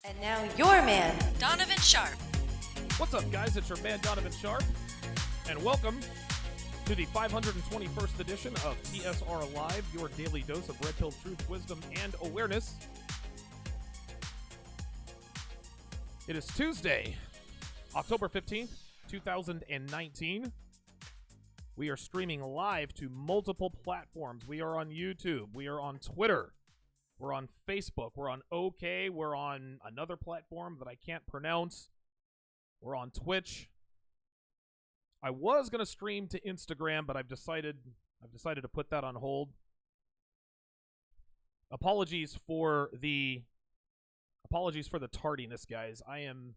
And now your man, Donovan Sharp. What's up, guys? It's your man, Donovan Sharp, and welcome to the 521st edition of TSR Live, your daily dose of red pill truth, wisdom, and awareness. It is Tuesday, October 15th, 2019. We are streaming live to multiple platforms. We are on YouTube. We are on Twitter. We're on Facebook. We're on OK. We're on another platform that I can't pronounce. We're on Twitch. I was going to stream to Instagram, but I've decided to put that on hold. Apologies for the tardiness, guys. I am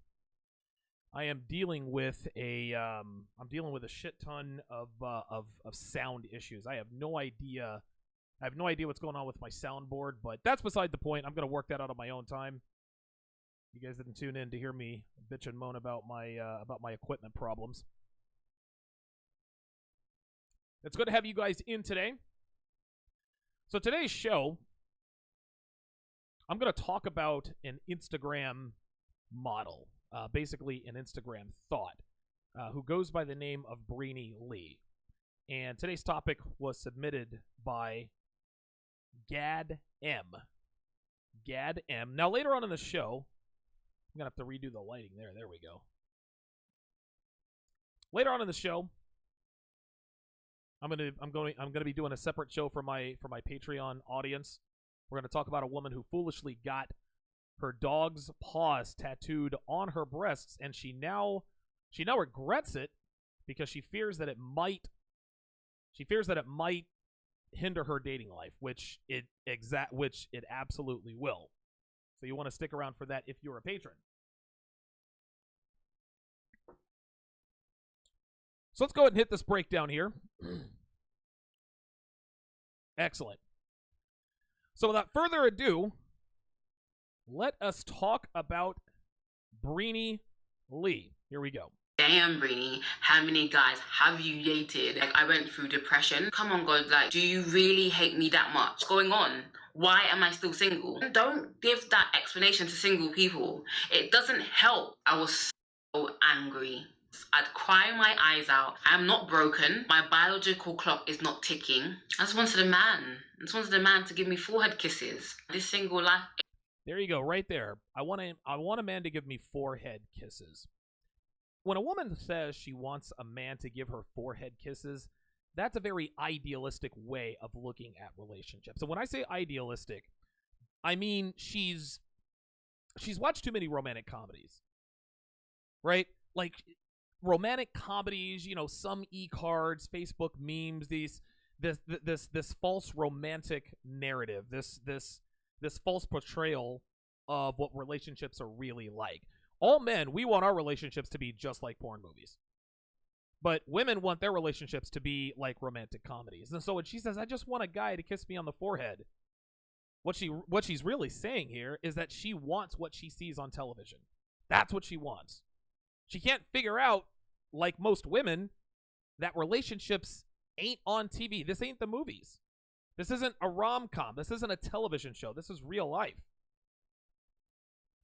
dealing with a shit ton of sound issues. I have no idea what's going on with my soundboard, but that's beside the point. I'm going to work that out on my own time. You guys didn't tune in to hear me bitch and moan about my equipment problems. It's good to have you guys in today. So today's show, I'm going to talk about an Instagram model, basically an Instagram thought, who goes by the name of Breeny Lee. And today's topic was submitted by Gad M. Now, later on in the show, I'm going to have to redo the lighting there. There we go. Later on in the show, I'm going to be doing a separate show for my Patreon audience. We're going to talk about a woman who foolishly got her dog's paws tattooed on her breasts, and she now regrets it because she fears that it might hinder her dating life, which it absolutely will. So you want to stick around for that if you're a patron. So let's go ahead and hit this breakdown here. Excellent. So without further ado, let us talk about Breeny Lee. Here we go. Damn, Breeny, how many guys have you dated? Like, I went through depression. Come on, God, like, do you really hate me that much? What's going on? Why am I still single? Don't give that explanation to single people. It doesn't help. I was so angry. I'd cry my eyes out. I'm not broken. My biological clock is not ticking. I just wanted a man to give me forehead kisses. This single life. There you go, right there. I want a man to give me forehead kisses. When a woman says she wants a man to give her forehead kisses, that's a very idealistic way of looking at relationships. So when I say idealistic, I mean she's watched too many romantic comedies, right? Like romantic comedies, some e-cards, Facebook memes, this false romantic narrative, this false portrayal of what relationships are really like. All men, we want our relationships to be just like porn movies. But women want their relationships to be like romantic comedies. And so when she says, I just want a guy to kiss me on the forehead, what she's really saying here is that she wants what she sees on television. That's what she wants. She can't figure out, like most women, that relationships ain't on TV. This ain't the movies. This isn't a rom-com. This isn't a television show. This is real life.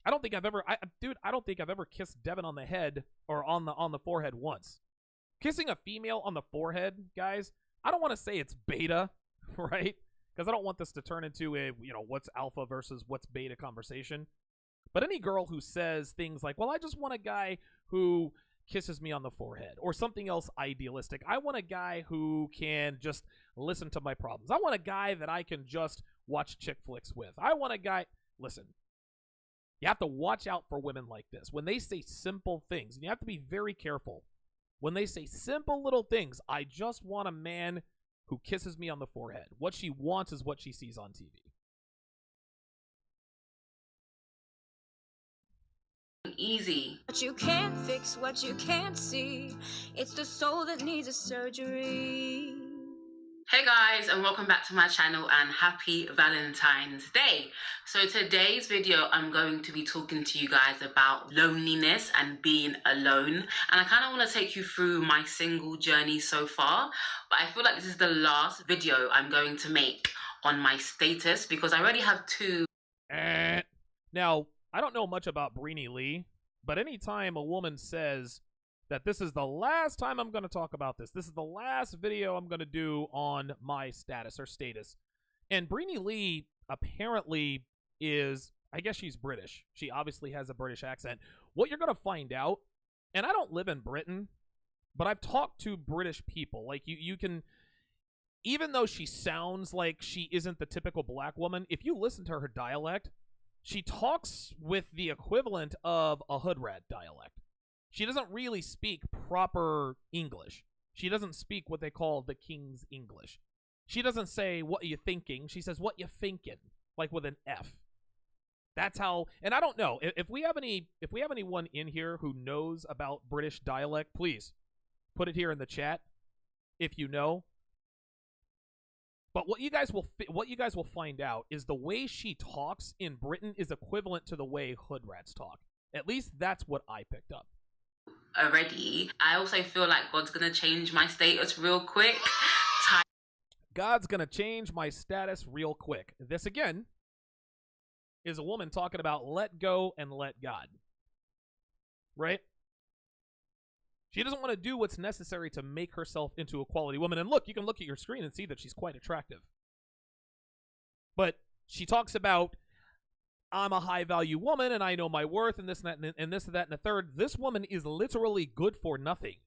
I don't think I've ever kissed Devin on the head or on the forehead once. Kissing a female on the forehead, guys, I don't want to say it's beta, right? Because I don't want this to turn into a, what's alpha versus what's beta conversation. But any girl who says things like, well, I just want a guy who kisses me on the forehead, or something else idealistic. I want a guy who can just listen to my problems. I want a guy that I can just watch chick flicks with. I want a guy, listen. You have to watch out for women like this. When they say simple things, and you have to be very careful. When they say simple little things, I just want a man who kisses me on the forehead. What she wants is what she sees on TV. Easy. But you can't fix what you can't see. It's the soul that needs a surgery. Hey guys, and welcome back to my channel, and happy Valentine's Day. So today's video, I'm going to be talking to you guys about loneliness and being alone. And I kind of want to take you through my single journey so far, but I feel like this is the last video I'm going to make on my status because I already have two. Now, I don't know much about Breeny Lee, but anytime a woman says that this is the last time I'm going to talk about this is the last video I'm going to do on my status or status. And Breeny Lee apparently is, I guess she's British. She obviously has a British accent. What you're going to find out, and I don't live in Britain, but I've talked to British people. Like, you can, even though she sounds like she isn't the typical black woman, if you listen to her dialect, she talks with the equivalent of a hood rat dialect. She doesn't really speak proper English. She doesn't speak what they call the King's English. She doesn't say, "What are you thinking?" She says, "What you thinking?" Like with an F. That's how, and I don't know, if we have anyone in here who knows about British dialect, please put it here in the chat if you know. But what you guys will find out is the way she talks in Britain is equivalent to the way hood rats talk. At least that's what I picked up. Already, I also feel like God's gonna change my status real quick. God's gonna change my status real quick. This again is a woman talking about let go and let God. Right? She doesn't want to do what's necessary to make herself into a quality woman. And look, you can look at your screen and see that she's quite attractive. But she talks about, I'm a high-value woman, and I know my worth, and this and that, and this and that, and the third. This woman is literally good for nothing.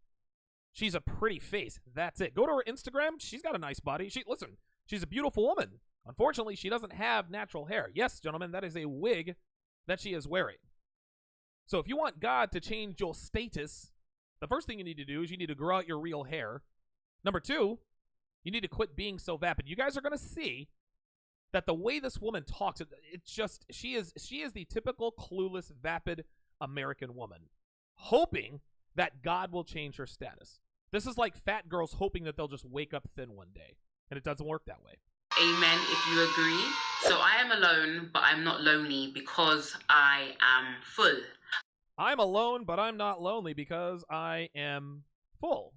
She's a pretty face. That's it. Go to her Instagram. She's got a nice body. Listen, she's a beautiful woman. Unfortunately, she doesn't have natural hair. Yes, gentlemen, that is a wig that she is wearing. So if you want God to change your status, the first thing you need to do is you need to grow out your real hair. Number two, you need to quit being so vapid. You guys are going to see that the way this woman talks, it's just, she is the typical clueless, vapid American woman, hoping that God will change her status. This is like fat girls hoping that they'll just wake up thin one day, and it doesn't work that way. Amen, if you agree. So I am alone, but I'm not lonely because I am full. I'm alone, but I'm not lonely because I am full.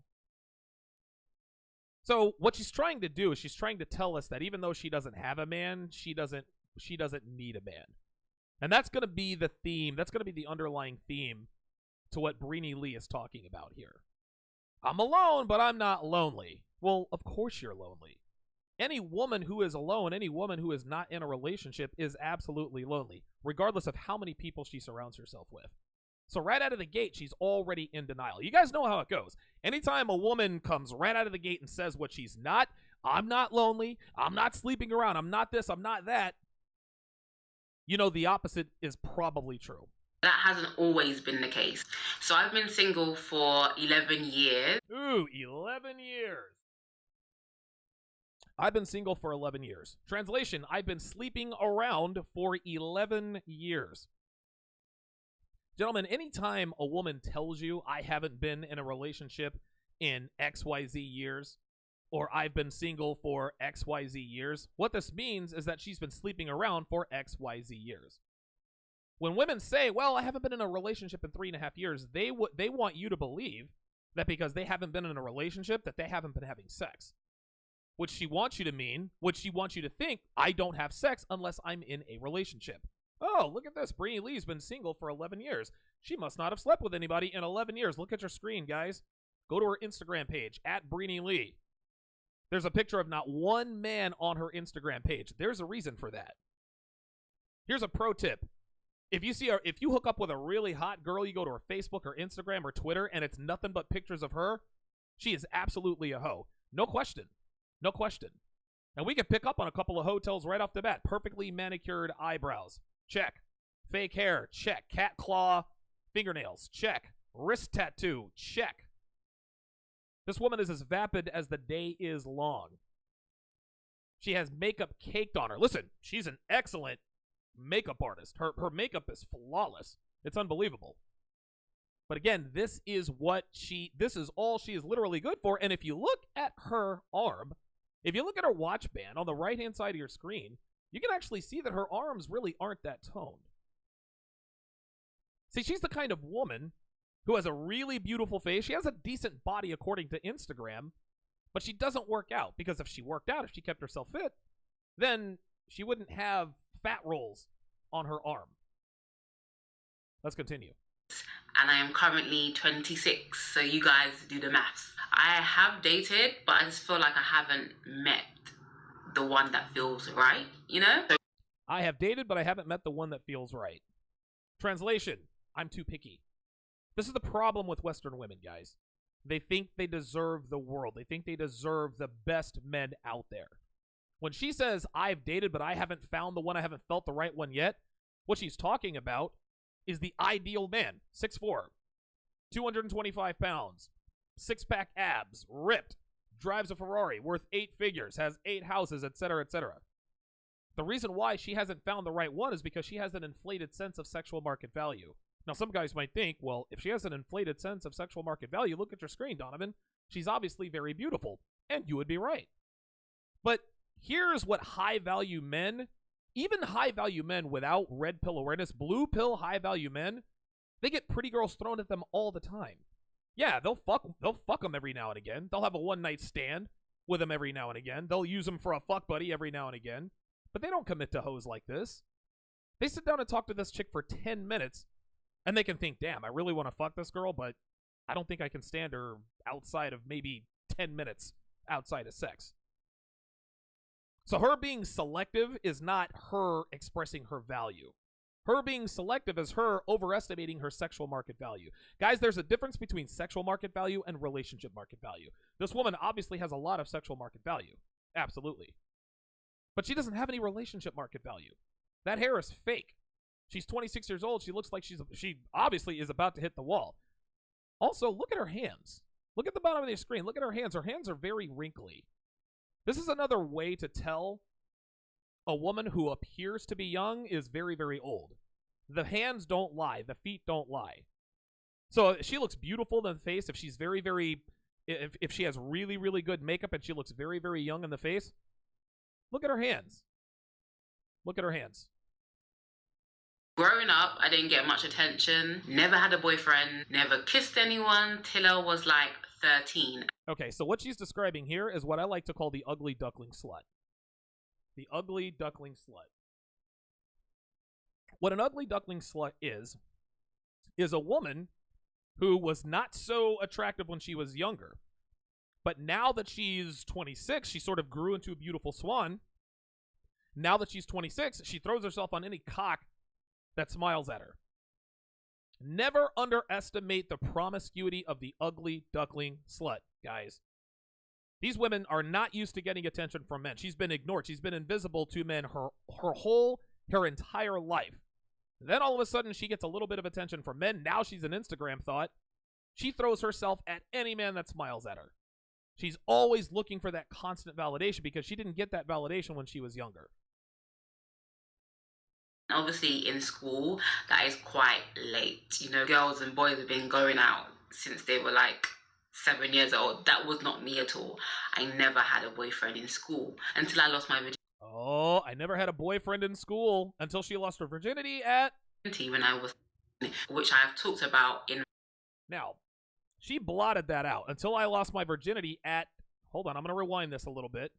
So what she's trying to do is she's trying to tell us that even though she doesn't have a man, she doesn't need a man. And that's going to be the theme. That's going to be the underlying theme to what Breeny Lee is talking about here. I'm alone, but I'm not lonely. Well, of course you're lonely. Any woman who is alone, any woman who is not in a relationship is absolutely lonely, regardless of how many people she surrounds herself with. So right out of the gate, she's already in denial. You guys know how it goes. Anytime a woman comes right out of the gate and says what she's not, I'm not lonely, I'm not sleeping around, I'm not this, I'm not that, you know the opposite is probably true. That hasn't always been the case. So I've been single for 11 years. Ooh, 11 years. I've been single for 11 years. Translation, I've been sleeping around for 11 years. Gentlemen, anytime a woman tells you I haven't been in a relationship in XYZ years, or I've been single for XYZ years, what this means is that she's been sleeping around for XYZ years. When women say, well, I haven't been in a relationship in 3.5 years, they want you to believe that because they haven't been in a relationship that they haven't been having sex. Which she wants you to mean, which she wants you to think, I don't have sex unless I'm in a relationship. Oh, look at this. Breeny Lee's been single for 11 years. She must not have slept with anybody in 11 years. Look at your screen, guys. Go to her Instagram page, @Breeny Lee. There's a picture of not one man on her Instagram page. There's a reason for that. Here's a pro tip. If you hook up with a really hot girl, you go to her Facebook or Instagram or Twitter, and it's nothing but pictures of her, she is absolutely a hoe. No question. No question. And we can pick up on a couple of hotels right off the bat. Perfectly manicured eyebrows. Check. Fake hair. Check. Cat claw fingernails. Check. Wrist tattoo. Check. This woman is as vapid as the day is long. She has makeup caked on her. Listen, she's an excellent makeup artist. Her makeup is flawless. It's unbelievable. But again, this is all she is literally good for. And if you look at her arm, if you look at her watch band on the right-hand side of your screen, you can actually see that her arms really aren't that toned. See, she's the kind of woman who has a really beautiful face. She has a decent body according to Instagram, but she doesn't work out, because if she worked out, if she kept herself fit, then she wouldn't have fat rolls on her arm. Let's continue. And I am currently 26, so you guys do the maths. I have dated, but I just feel like I haven't met the one that feels right, you know? I have dated, but I haven't met the one that feels right. Translation, I'm too picky. This is the problem with Western women, guys. They think they deserve the world. They think they deserve the best men out there. When she says, I've dated, but I haven't found the one, I haven't felt the right one yet, what she's talking about is the ideal man. 6'4", 225 pounds, six-pack abs, ripped, drives a Ferrari, worth 8 figures, has 8 houses, etc., etc. The reason why she hasn't found the right one is because she has an inflated sense of sexual market value. Now, some guys might think, well, if she has an inflated sense of sexual market value, look at your screen, Donovan. She's obviously very beautiful. And you would be right. But here's what high-value men, even high-value men without red pill awareness, blue pill high-value men, they get pretty girls thrown at them all the time. Yeah, they'll fuck them every now and again. They'll have a one-night stand with them every now and again. They'll use them for a fuck buddy every now and again. But they don't commit to hoes like this. They sit down and talk to this chick for 10 minutes, and they can think, damn, I really want to fuck this girl, but I don't think I can stand her outside of maybe 10 minutes outside of sex. So her being selective is not her expressing her value. Her being selective is her overestimating her sexual market value. Guys, there's a difference between sexual market value and relationship market value. This woman obviously has a lot of sexual market value. Absolutely. But she doesn't have any relationship market value. That hair is fake. She's 26 years old. She looks like she obviously is about to hit the wall. Also, look at her hands. Look at the bottom of the screen. Look at her hands. Her hands are very wrinkly. This is another way to tell a woman who appears to be young is very, very old. The hands don't lie. The feet don't lie. So she looks beautiful in the face. If she's very, very, if she has really, really good makeup and she looks very, very young in the face, look at her hands. Look at her hands. Growing up, I didn't get much attention. Never had a boyfriend. Never kissed anyone till I was like 13. Okay, so what she's describing here is what I like to call the ugly duckling slut. The ugly duckling slut. What an ugly duckling slut is a woman who was not so attractive when she was younger. But now that she's 26, she sort of grew into a beautiful swan. Now that she's 26, she throws herself on any cock that smiles at her. Never underestimate the promiscuity of the ugly duckling slut, guys. These women are not used to getting attention from men. She's been ignored. She's been invisible to men her entire life. Then all of a sudden she gets a little bit of attention from men. Now she's an Instagram thought. She throws herself at any man that smiles at her. She's always looking for that constant validation because she didn't get that validation when she was younger. Obviously in school, that is quite late. You know, girls and boys have been going out since they were like 7 years old. That was not me at all. I never had a boyfriend in school until I lost my virginity. Oh, I never had a boyfriend in school until she lost her virginity at... when I was... which I have talked about in... Now, she blotted that out. Until I lost my virginity at... Hold on, I'm going to rewind this a little bit.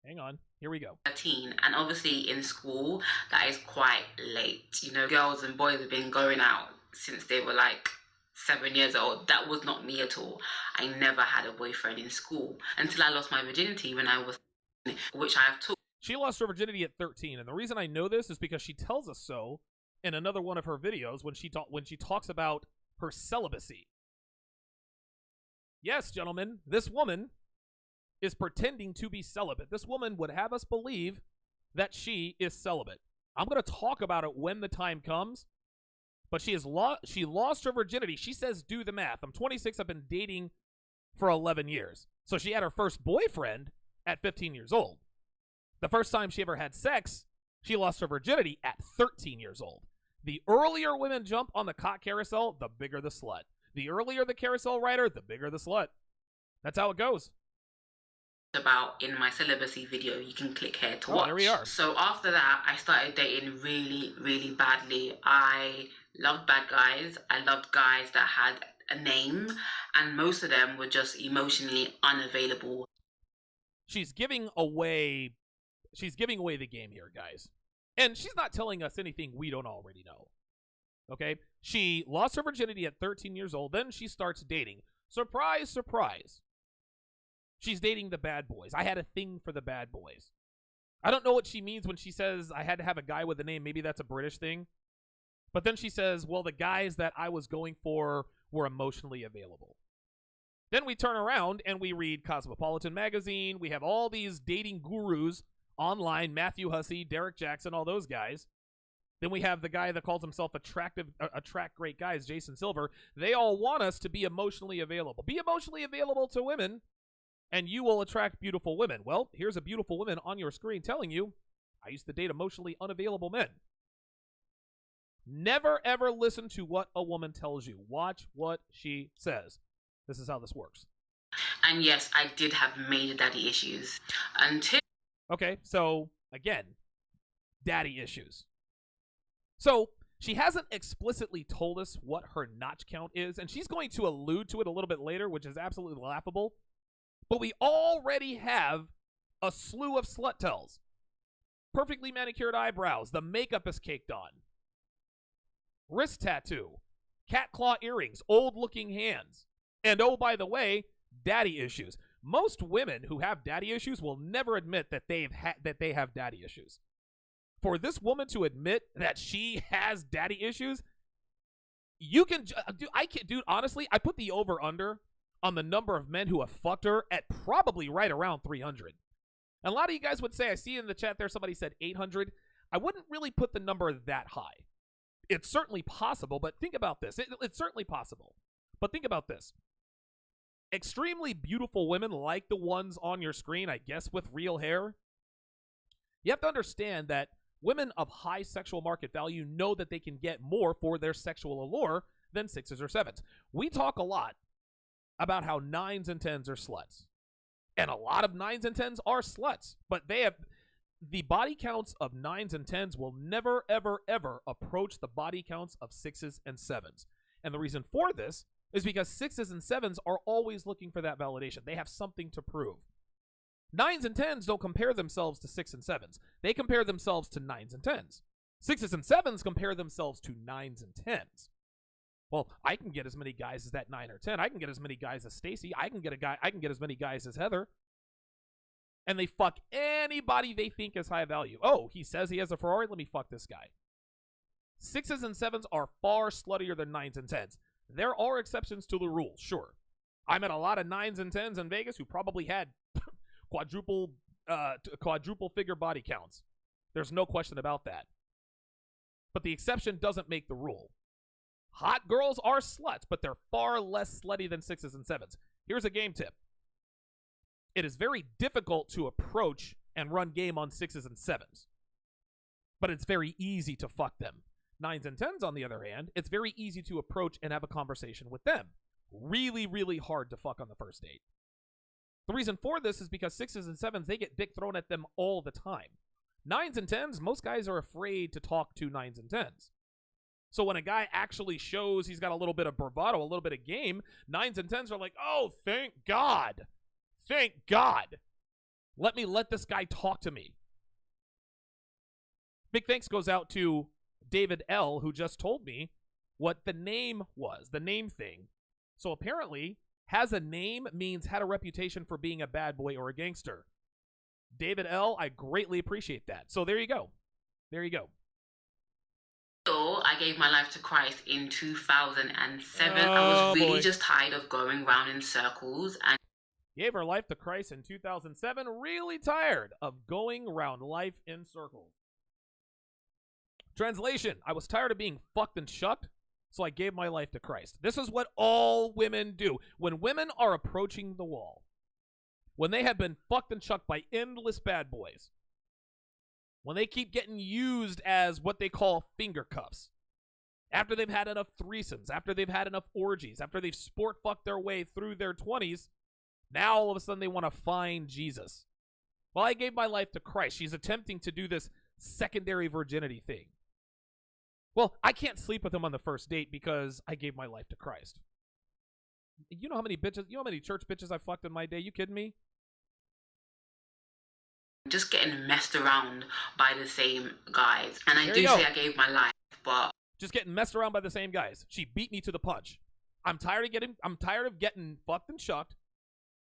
Hang on. Here we go. 13, and obviously in school, that is quite late. You know, girls and boys have been going out since they were like 7 years old. That was not me at all. I never had a boyfriend in school until I lost my virginity when I was... which I have talked... She lost her virginity at 13, and the reason I know this is because she tells us so in another one of her videos when she talks about her celibacy. Yes, gentlemen, this woman is pretending to be celibate. This woman would have us believe that she is celibate. I'm going to talk about it when the time comes, but she lost her virginity. She says, do the math. I'm 26. I've been dating for 11 years. So she had her first boyfriend at 15 years old. The first time she ever had sex, she lost her virginity at 13 years old. The earlier women jump on the cock carousel, the bigger the slut. The earlier the carousel rider, the bigger the slut. That's how it goes. About in my celibacy video, you can click here to watch. There we are. So after that, I started dating really, really badly. I loved bad guys. I loved guys that had a name, and most of them were just emotionally unavailable. She's giving away the game here, guys. And she's not telling us anything we don't already know. Okay? She lost her virginity at 13 years old. Then she starts dating. Surprise, surprise. She's dating the bad boys. I had a thing for the bad boys. I don't know what she means when she says I had to have a guy with a name. Maybe that's a British thing. But then she says, well, the guys that I was going for were emotionally available. Then we turn around and we read Cosmopolitan magazine. We have all these dating gurus online, Matthew Hussey, Derek Jackson, all those guys. Then we have the guy that calls himself attract great guys, Jason Silver. They all want us to be emotionally available. Be emotionally available to women, and you will attract beautiful women. Well, here's a beautiful woman on your screen telling you, I used to date emotionally unavailable men. Never, ever listen to what a woman tells you. Watch what she says. This is how this works. And yes, I did have major daddy issues. Okay, so, again, daddy issues. So, she hasn't explicitly told us what her notch count is, and she's going to allude to it a little bit later, which is absolutely laughable. But we already have a slew of slut tells. Perfectly manicured eyebrows. The makeup is caked on. Wrist tattoo. Cat claw earrings. Old-looking hands. And oh, by the way, daddy issues. Most women who have daddy issues will never admit that they have daddy issues. For this woman to admit that she has daddy issues, you can, dude, honestly, I put the over-under on the number of men who have fucked her at probably right around 300. And a lot of you guys would say, I see in the chat there somebody said 800. I wouldn't really put the number that high. It's certainly possible, but think about this. It's certainly possible. But think about this. Extremely beautiful women like the ones on your screen, I guess with real hair, you have to understand that women of high sexual market value know that they can get more for their sexual allure than 6s or 7s. We talk a lot about how 9s and 10s are sluts. And a lot of 9s and 10s are sluts. But they have the body counts of 9s and 10s will never, ever, ever approach the body counts of 6s and 7s. And the reason for this is because 6s and 7s are always looking for that validation. They have something to prove. 9s and 10s don't compare themselves to 6s and 7s. They compare themselves to 9s and 10s. 6s and 7s compare themselves to 9s and 10s. Well, I can get as many guys as that 9 or 10. I can get as many guys as Stacy. I can get as many guys as Heather. And they fuck anybody they think is high value. Oh, he says he has a Ferrari. Let me fuck this guy. 6s and 7s are far sluttier than 9s and 10s. There are exceptions to the rule, sure. I met a lot of 9s and 10s in Vegas who probably had quadruple figure body counts. There's no question about that. But the exception doesn't make the rule. Hot girls are sluts, but they're far less slutty than 6s and 7s. Here's a game tip. It is very difficult to approach and run game on 6s and 7s. But it's very easy to fuck them. 9s and 10s, on the other hand, it's very easy to approach and have a conversation with them. Really, really hard to fuck on the first date. The reason for this is because 6s and 7s, they get dick thrown at them all the time. 9s and 10s, most guys are afraid to talk to 9s and 10s. So when a guy actually shows he's got a little bit of bravado, a little bit of game, 9s and 10s are like, oh, thank God. Thank God. Let this guy talk to me. Big thanks goes out to David L., who just told me what the name was, the name thing. So apparently, has a name means had a reputation for being a bad boy or a gangster. David L., I greatly appreciate that. So there you go. There you go. I gave my life to Christ in 2007. I was really just tired of going round in circles. And gave her life to Christ in 2007. Really tired of going around life in circles. Translation, I was tired of being fucked and shucked, so I gave my life to Christ. This is what all women do. When women are approaching the wall, when they have been fucked and shucked by endless bad boys, when they keep getting used as what they call finger cuffs, after they've had enough threesomes, after they've had enough orgies, after they've sport fucked their way through their 20s, now all of a sudden they want to find Jesus. Well, I gave my life to Christ. She's attempting to do this secondary virginity thing. Well, I can't sleep with him on the first date because I gave my life to Christ. You know how many church bitches I fucked in my day? You kidding me? just getting messed around by the same guys. And I do say I gave my life, but just getting messed around by the same guys. She beat me to the punch. I'm tired of getting fucked and shucked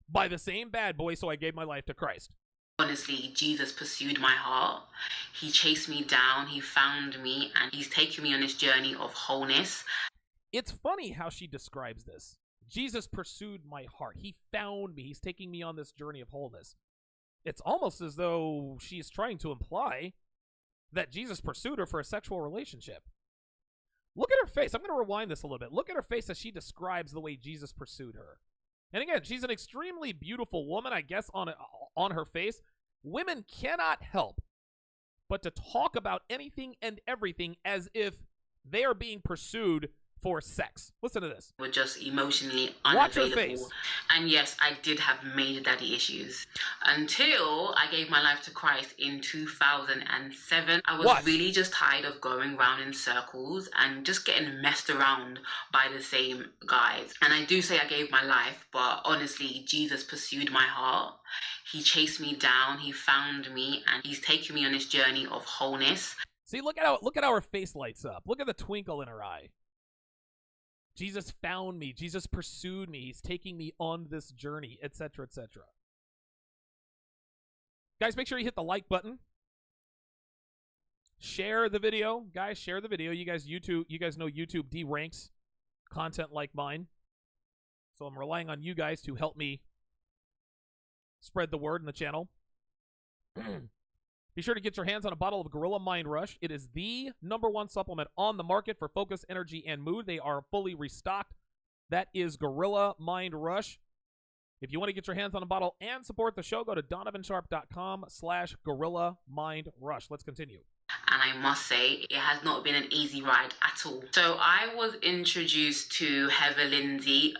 by the same bad boy, so I gave my life to Christ. Honestly, Jesus pursued my heart. He chased me down, he found me, and he's taken me on this journey of wholeness. It's funny how she describes this. Jesus pursued my heart. He found me. He's taking me on this journey of wholeness. It's almost as though she's trying to imply that Jesus pursued her for a sexual relationship. Look at her face. I'm going to rewind this a little bit. Look at her face as she describes the way Jesus pursued her. And again, she's an extremely beautiful woman, I guess, on her face. Women cannot help but to talk about anything and everything as if they are being pursued for sex. Listen to this. Were just emotionally Watch her unavailable. face. And yes, I did have major daddy issues. Until I gave my life to Christ in 2007. I was really just tired of going round in circles and just getting messed around by the same guys. And I do say I gave my life, but honestly, Jesus pursued my heart. He chased me down, he found me, and he's taken me on this journey of wholeness. See, look at how her face lights up. Look at the twinkle in her eye. Jesus found me. Jesus pursued me. He's taking me on this journey, etc., etc. Guys, make sure you hit the like button. Share the video. Guys, share the video. You guys know YouTube de-ranks content like mine. So I'm relying on you guys to help me spread the word in the channel. Be sure to get your hands on a bottle of Gorilla Mind Rush. It is the #1 supplement on the market for focus, energy, and mood. They are fully restocked. That is Gorilla Mind Rush. If you want to get your hands on a bottle and support the show, go to donovansharp.com/Gorilla Mind Rush. Let's continue. And I must say, it has not been an easy ride at all. So I was introduced to Heather Lindsay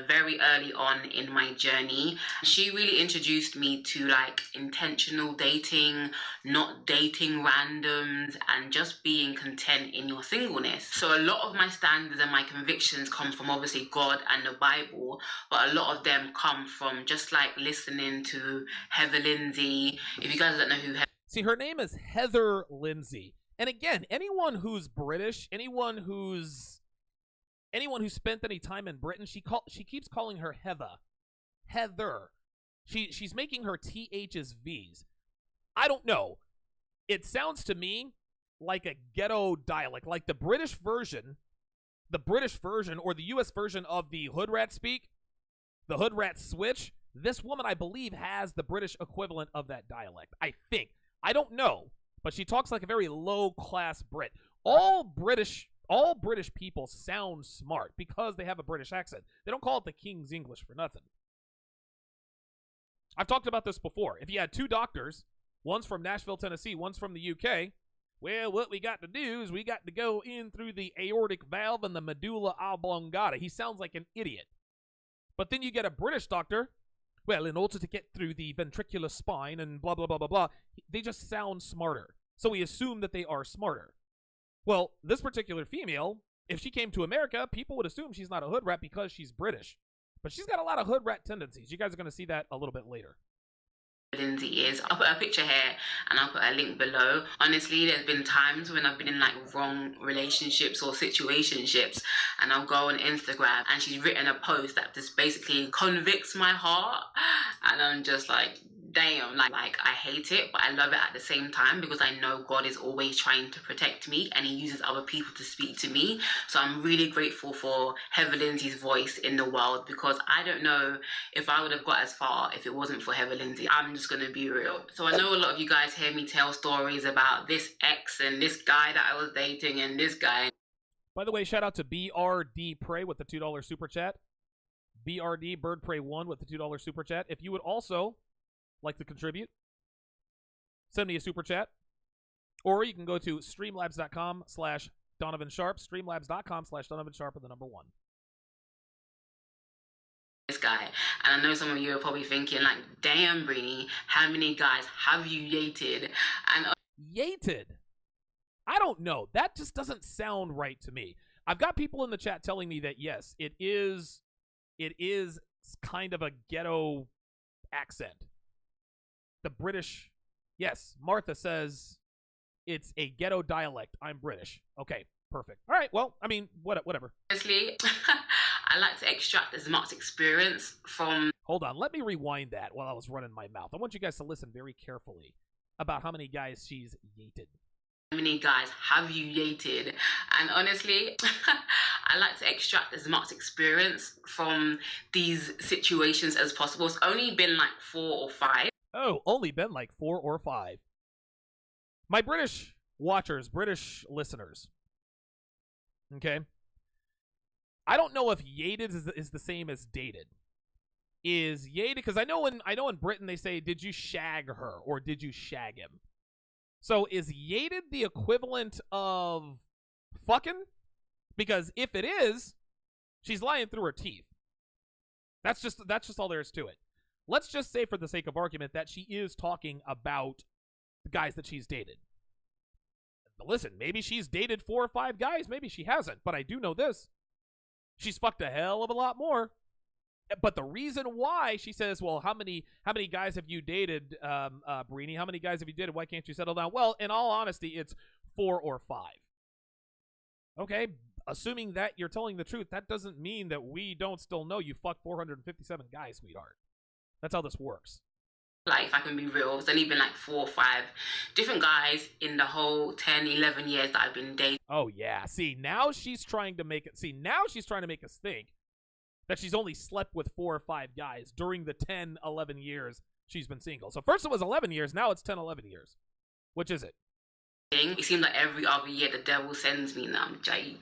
very early on in my journey. She really introduced me to like intentional dating, not dating randoms, and just being content in your singleness. So a lot of my standards and my convictions come from obviously God and the Bible, but a lot of them come from just like listening to Heather Lindsay. If you guys don't know who See, her name is Heather Lindsay. And again, anyone who's British, anyone who's spent any time in Britain, she keeps calling her Heather. Heather. She's making her TH's V's. I don't know. It sounds to me like a ghetto dialect, like the British version or the US version of the hood rat speak, the hood rat switch. This woman, I believe, has the British equivalent of that dialect. I think. I don't know, but she talks like a very low-class Brit. All British people sound smart because they have a British accent. They don't call it the King's English for nothing. I've talked about this before. If you had two doctors, one's from Nashville, Tennessee, one's from the UK, well, what we got to do is we got to go in through the aortic valve and the medulla oblongata. He sounds like an idiot. But then you get a British doctor. Well, in order to get through the ventricular spine and blah, blah, blah, blah, blah, they just sound smarter. So we assume that they are smarter. Well, this particular female, if she came to America, people would assume she's not a hood rat because she's British. But she's got a lot of hood rat tendencies. You guys are going to see that a little bit later. Lindsay is. I'll put a picture here and I'll put a link below. Honestly, there's been times when I've been in like wrong relationships or situationships, and I'll go on Instagram and she's written a post that just basically convicts my heart, and I'm just like, damn, like I hate it, but I love it at the same time because I know God is always trying to protect me and he uses other people to speak to me. So I'm really grateful for Heather Lindsay's voice in the world, because I don't know if I would have got as far if it wasn't for Heather Lindsay. I'm just going to be real. So I know a lot of you guys hear me tell stories about this ex and this guy that I was dating and this guy. By the way, shout out to BRD Prey with the $2 super chat. BRD Bird Prey 1 with the $2 super chat. If you would also like to contribute, send me a super chat, or you can go to streamlabs.com/Donovan Sharp, streamlabs.com/Donovan Sharp with the number 1. This guy, and I know some of you are probably thinking like, damn, Breeny, how many guys have you dated? And Yated? I don't know. That just doesn't sound right to me. I've got people in the chat telling me that yes, it is kind of a ghetto accent. The British, yes, Martha says it's a ghetto dialect. I'm British. Okay, Perfect. All right. Well, I mean, whatever. Honestly, I like to extract as much experience from. Hold on. Let me rewind that while I was running my mouth. I want you guys to listen very carefully about how many guys she's yeeted. How many guys have you dated? And honestly, I like to extract as much experience from these situations as possible. It's only been like 4 or 5. Oh, only been like 4 or 5. My British watchers, British listeners. Okay. I don't know if yeeted is the same as dated. Is yeeted, because I know in Britain they say, did you shag her or did you shag him? So is yeeted the equivalent of fucking? Because if it is, she's lying through her teeth. That's just all there is to it. Let's just say, for the sake of argument, that she is talking about the guys that she's dated. Listen, maybe she's dated 4 or 5 guys, maybe she hasn't, but I do know this. She's fucked a hell of a lot more. But the reason why she says, well, how many guys have you dated, Breeny? How many guys have you dated? Why can't you settle down? Well, in all honesty, it's 4 or 5. Okay, assuming that you're telling the truth, that doesn't mean that we don't still know you fucked 457 guys, sweetheart. That's how this works. Like, if I can be real, it's only been like 4 or 5 different guys in the whole 10, 11 years that I've been dating. Oh, yeah. See, now she's trying to make us think that she's only slept with 4 or 5 guys during the 10, 11 years she's been single. So first it was 11 years, now it's 10, 11 years. Which is it? It seems like every other year the devil sends me. Now I'm joking.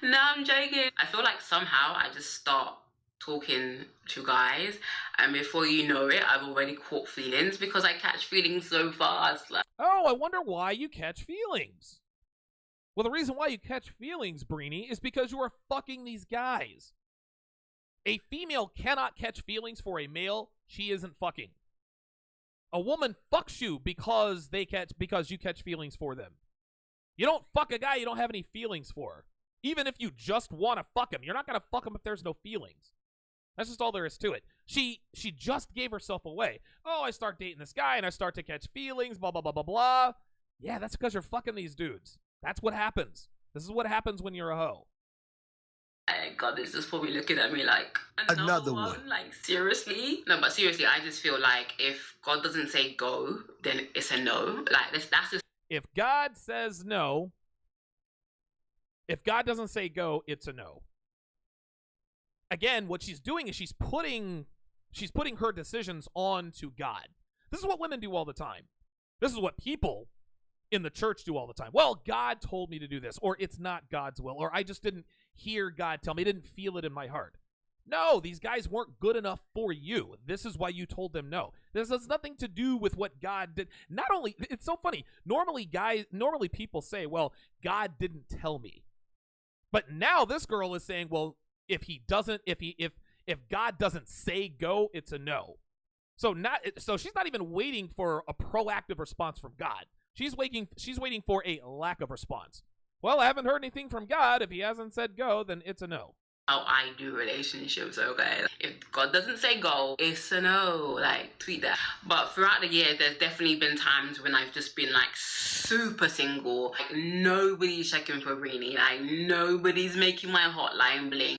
I feel like somehow I just start talking to guys, and before you know it, I've already caught feelings, because I catch feelings so fast. Like, oh, I wonder why you catch feelings. Well, the reason why you catch feelings, Breeny, is because you are fucking these guys. A female cannot catch feelings for a male she isn't fucking. A woman fucks you because you catch feelings for them. You don't fuck a guy you don't have any feelings for. Even if you just want to fuck him, you're not going to fuck him if there's no feelings. That's just all there is to it. She just gave herself away. Oh, I start dating this guy and I start to catch feelings, blah, blah, blah, blah, blah. Yeah, that's because you're fucking these dudes. That's what happens. This is what happens when you're a hoe. God is just probably looking at me like, another one. Like, seriously? No, but seriously, I just feel like if God doesn't say go, then it's a no. Like, that's just... If God says no, if God doesn't say go, it's a no. Again, what she's doing is she's putting her decisions onto God. This is what women do all the time. This is what people in the church do all the time. Well, God told me to do this, or it's not God's will, or I just didn't hear God tell me, I didn't feel it in my heart. No, these guys weren't good enough for you. This is why you told them no. This has nothing to do with what God did. Not only, it's so funny. Normally people say, well, God didn't tell me. But now this girl is saying, well, if God doesn't say go, it's a no. So she's not even waiting for a proactive response from God. She's waiting for a lack of response. Well, I haven't heard anything from God. If he hasn't said go, then it's a no. How I do relationships, okay? If God doesn't say go, it's a no. Like, tweet that. But throughout the year, there's definitely been times when I've just been like super single. Like, nobody's checking for Breeny. Like, nobody's making my hotline blink.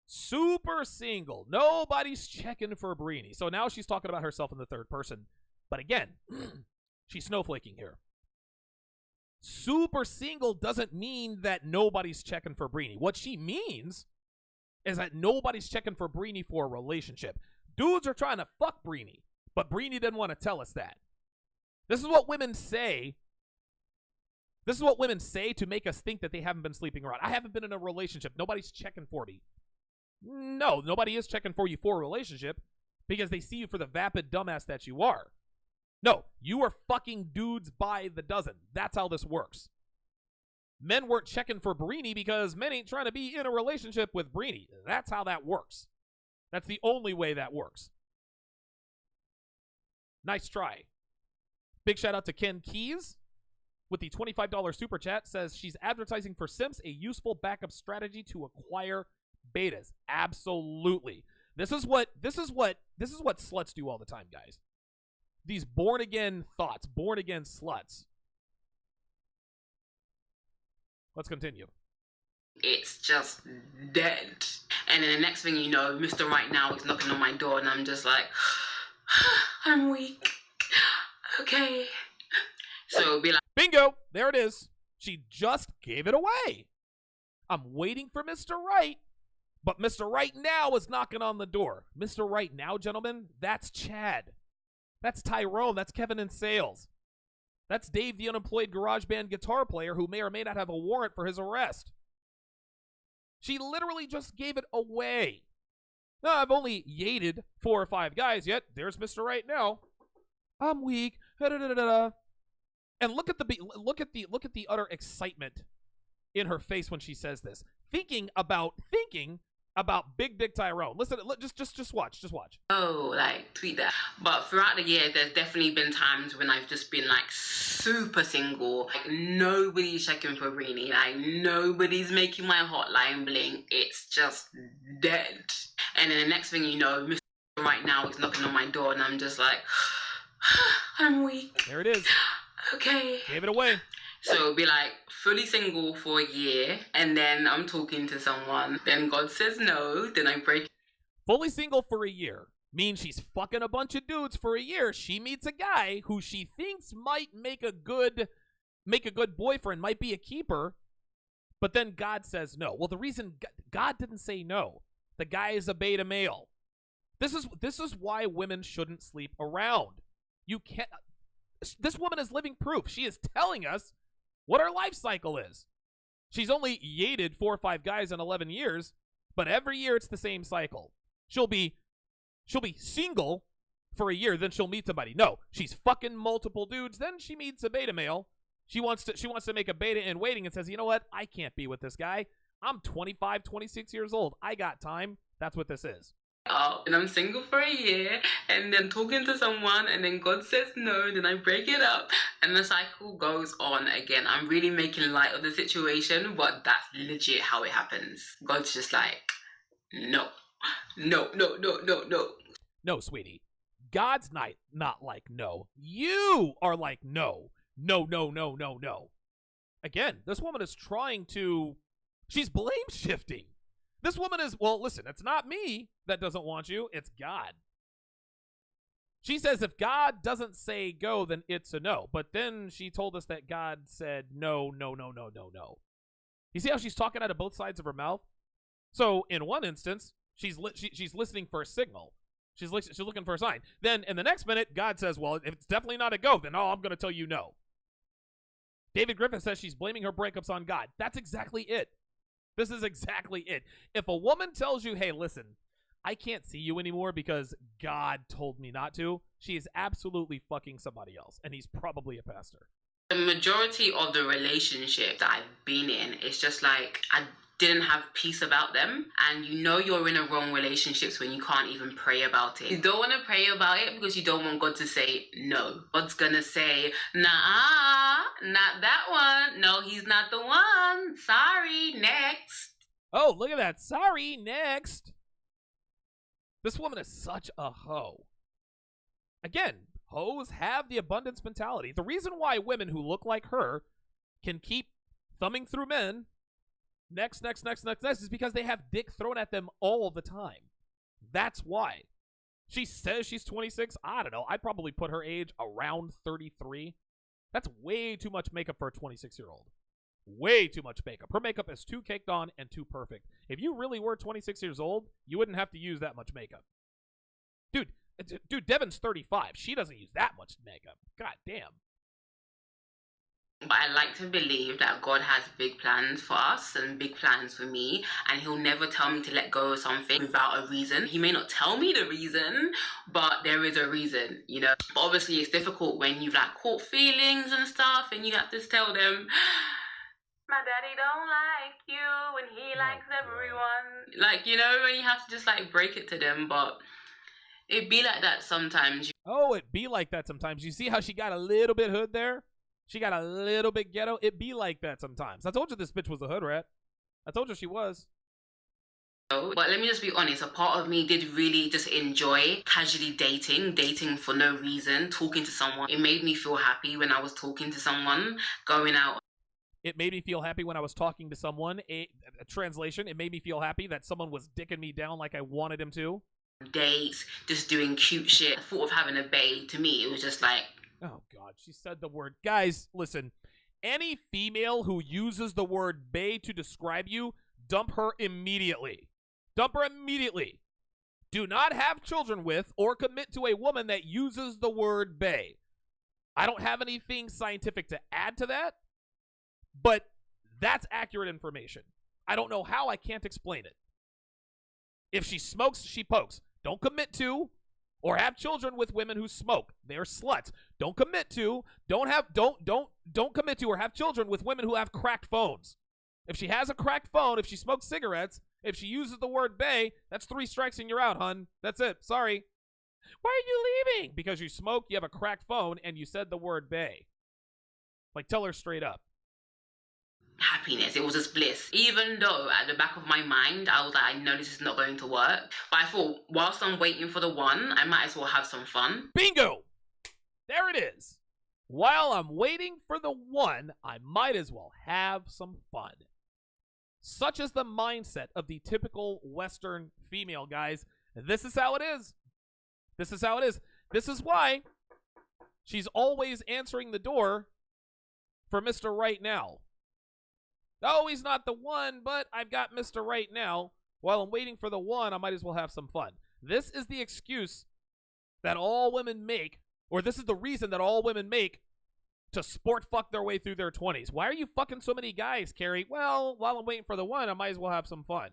Super single. Nobody's checking for Breeny. So now she's talking about herself in the third person. But again, she's snowflaking here. Super single doesn't mean that nobody's checking for Breeny. What she means is that nobody's checking for Breeny for a relationship. Dudes are trying to fuck Breeny, but Breeny didn't want to tell us that. This is what women say. This is what women say to make us think that they haven't been sleeping around. I haven't been in a relationship. Nobody's checking for me. No, nobody is checking for you for a relationship because they see you for the vapid dumbass that you are. No, you are fucking dudes by the dozen. That's how this works. Men weren't checking for Breeny because men ain't trying to be in a relationship with Breeny. That's how that works. That's the only way that works. Nice try. Big shout out to Ken Keys with the $25 super chat. Says she's advertising for simps, a useful backup strategy to acquire betas. Absolutely. This is what sluts do all the time, guys. These born-again thoughts, born-again sluts. Let's continue. It's just dead. And then the next thing you know, Mr. Right Now is knocking on my door, and I'm just like, I'm weak. Okay. So it'll be like, bingo! There it is. She just gave it away. I'm waiting for Mr. Right, but Mr. Right Now is knocking on the door. Mr. Right Now, gentlemen, that's Chad. That's Tyrone. That's Kevin in sales. That's Dave, the unemployed garage band guitar player who may or may not have a warrant for his arrest. She literally just gave it away. Now, I've only yated 4 or 5 guys yet. There's Mr. Right Now. I'm weak. And look at the utter excitement in her face when she says this. Thinking about Big Dick Tyrone. Listen, just watch. oh, like, tweet that. But throughout the year, there's definitely been times when I've just been, like, super single. Like, nobody's checking for Breeny. Like, nobody's making my hotline blink. It's just dead. And then the next thing you know, Mr. Right Now is knocking on my door, and I'm just like, I'm weak. There it is. Okay. Gave it away. So it'll be like fully single for a year, and then I'm talking to someone, then God says no, then I break. Fully single for a year means she's fucking a bunch of dudes for a year. She meets a guy who she thinks might make a good boyfriend, might be a keeper, but then God says no. Well, the reason God didn't say no, the guy is a beta male. This is why women shouldn't sleep around. You can't. This woman is living proof. She is telling us what her life cycle is. She's only yated 4 or 5 guys in 11 years, but every year it's the same cycle. She'll be single for a year, then she'll meet somebody. No, she's fucking multiple dudes, then she meets a beta male. She wants to make a beta in waiting and says, you know what? I can't be with this guy. I'm 25, 26 years old. I got time. That's what this is. Oh, and I'm single for a year, and then talking to someone, and then God says no, then I break it up, and the cycle goes on again. I'm really making light of the situation, but that's legit how it happens. God's just like, no. No, sweetie. God's not like no. You are like no. No. Again, this woman is she's blame shifting. This woman is, well, listen, it's not me that doesn't want you, it's God. She says if God doesn't say go, then it's a no. But then she told us that God said no. You see how she's talking out of both sides of her mouth? So in one instance, she's listening for a signal. She's looking for a sign. Then in the next minute, God says, well, if it's definitely not a go, then I'm going to tell you no. David Griffin says she's blaming her breakups on God. That's exactly it. This is exactly it. If a woman tells you, hey, listen, I can't see you anymore because God told me not to, she is absolutely fucking somebody else, and he's probably a pastor. The majority of the relationships that I've been in, it's just like I didn't have peace about them, and you know you're in a wrong relationships when you can't even pray about it. You don't want to pray about it because you don't want God to say no. God's gonna say, nah, not that one. No, he's not the one. Sorry, next. Oh, look at that. Sorry, next. This woman is such a hoe. Again, hoes have the abundance mentality. The reason why women who look like her can keep thumbing through men next is because they have dick thrown at them all the time. That's why. She says she's 26. I don't know. I'd probably put her age around 33. That's way too much makeup for a 26-year-old. Way too much makeup. Her makeup is too caked on and too perfect. If you really were 26 years old, you wouldn't have to use that much makeup. Dude, Devin's 35. She doesn't use that much makeup. God damn. But I like to believe that God has big plans for us and big plans for me, and he'll never tell me to let go of something without a reason. He may not tell me the reason, but there is a reason, you know. But obviously it's difficult when you've like caught feelings and stuff, and you have to tell them, my daddy don't like you and he likes everyone. Like, you know, when you have to just like break it to them, but it be like that sometimes. Oh, it be like that sometimes. You see how she got a little bit hood there? She got a little bit ghetto. It be like that sometimes. I told you this bitch was a hood rat. I told you she was. But let me just be honest, a part of me did really just enjoy casually dating for no reason, talking to someone. It made me feel happy when I was talking to someone, going out. It made me feel happy when I was talking to someone. A translation, it made me feel happy that someone was dicking me down like I wanted him to. Dates, just doing cute shit. The thought of having a bae, to me, it was just like... Oh, God, she said the word. Guys, listen. Any female who uses the word bae to describe you, dump her immediately. Dump her immediately. Do not have children with or commit to a woman that uses the word bae. I don't have anything scientific to add to that, but that's accurate information. I don't know how. I can't explain it. If she smokes, she pokes. Don't commit to or have children with women who smoke. They're sluts. Don't commit to, don't commit to or have children with women who have cracked phones. If she has a cracked phone, if she smokes cigarettes, if she uses the word bae, that's 3 strikes and you're out, hun. That's it. Sorry. Why are you leaving? Because you smoke, you have a cracked phone, and you said the word bae. Like, tell her straight up. Happiness. It was just bliss. Even though at the back of my mind, I was like, I know this is not going to work. But I thought, whilst I'm waiting for the one, I might as well have some fun. Bingo! There it is. While I'm waiting for the one, I might as well have some fun. Such is the mindset of the typical Western female, guys. This is how it is. This is how it is. This is why she's always answering the door for Mr. Right Now. Oh, he's not the one, but I've got Mr. Right Now. While I'm waiting for the one, I might as well have some fun. This is the excuse that all women make, or this is the reason that all women make to sport fuck their way through their 20s. Why are you fucking so many guys, Carrie? Well, while I'm waiting for the one, I might as well have some fun.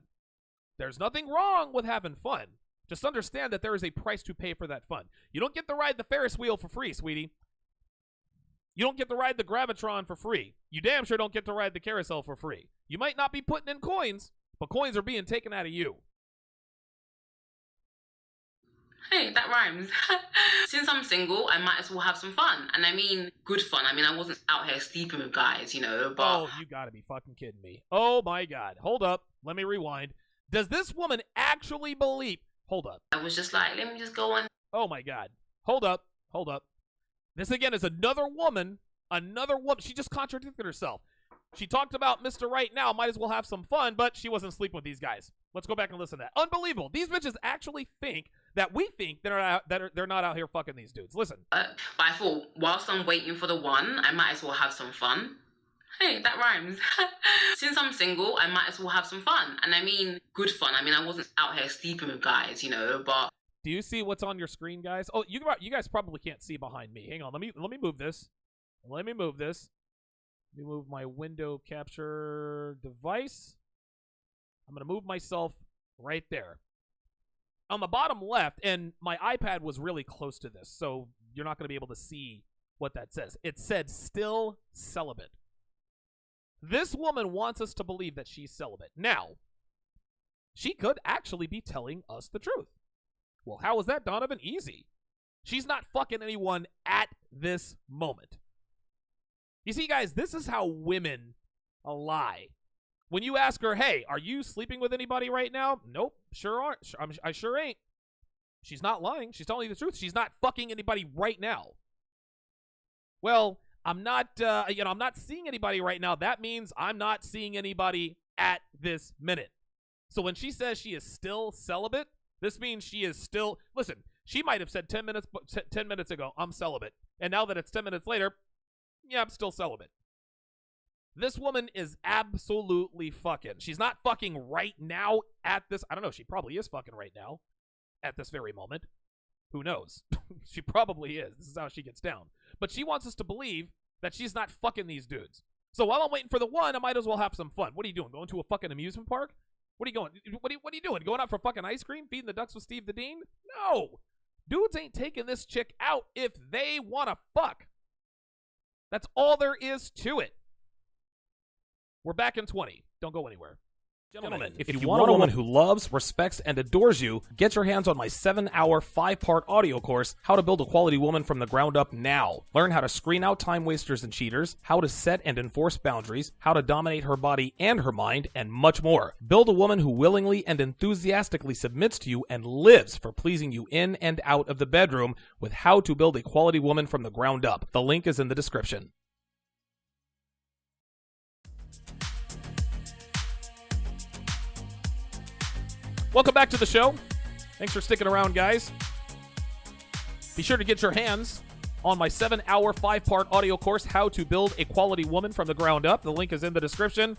There's nothing wrong with having fun. Just understand that there is a price to pay for that fun. You don't get to ride the Ferris wheel for free, sweetie. You don't get to ride the Gravitron for free. You damn sure don't get to ride the carousel for free. You might not be putting in coins, but coins are being taken out of you. Hey, that rhymes. Since I'm single, I might as well have some fun. And I mean, good fun. I mean, I wasn't out here sleeping with guys, you know, but... Oh, you gotta be fucking kidding me. Oh, my God. Hold up. Let me rewind. Does this woman actually believe... Hold up. I was just like, let me just go on. Oh, my God. Hold up. Hold up. This, again, is another woman. Another woman. She just contradicted herself. She talked about Mr. Right Now, might as well have some fun, but she wasn't sleeping with these guys. Let's go back and listen to that. Unbelievable. These bitches actually think that we think they're not out here fucking these dudes. Listen. But I thought, whilst I'm waiting for the one, I might as well have some fun. Hey, that rhymes. Since I'm single, I might as well have some fun. And I mean, good fun. I mean, I wasn't out here sleeping with guys, you know, but... Do you see what's on your screen, guys? Oh, you guys probably can't see behind me. Hang on. Let me move this. Let me move this. Let me move my window capture device. I'm going to move myself right there. On the bottom left, and my iPad was really close to this, so you're not going to be able to see what that says. It said, still celibate. This woman wants us to believe that she's celibate. Now, she could actually be telling us the truth. Well, how is that, Donovan? Easy. She's not fucking anyone at this moment. You see, guys, this is how women lie. When you ask her, hey, are you sleeping with anybody right now? Nope, sure aren't. I sure ain't. She's not lying. She's telling you the truth. She's not fucking anybody right now. Well, I'm not, I'm not seeing anybody right now. That means I'm not seeing anybody at this minute. So when she says she is still celibate, this means she is still, listen, she might have said 10 minutes ago, I'm celibate. And now that it's 10 minutes later, yeah, I'm still celibate. This woman is absolutely fucking. She's not fucking right now at this. I don't know. She probably is fucking right now at this very moment. Who knows? She probably is. This is how she gets down. But she wants us to believe that she's not fucking these dudes. So while I'm waiting for the one, I might as well have some fun. What are you doing? Going to a fucking amusement park? What are you going? What are you doing? Going out for fucking ice cream? Feeding the ducks with Steve the Dean? No. Dudes ain't taking this chick out if they want to fuck. That's all there is to it. We're back in 20. Don't go anywhere. Gentlemen, if you want a woman who loves, respects, and adores you, get your hands on my 7-hour, 5-part audio course, How to Build a Quality Woman from the Ground Up now. Learn how to screen out time wasters and cheaters, how to set and enforce boundaries, how to dominate her body and her mind, and much more. Build a woman who willingly and enthusiastically submits to you and lives for pleasing you in and out of the bedroom with How to Build a Quality Woman from the Ground Up. The link is in the description. Welcome back to the show. Thanks for sticking around, guys. Be sure to get your hands on my 7-hour, 5-part audio course, How to Build a Quality Woman from the Ground Up. The link is in the description.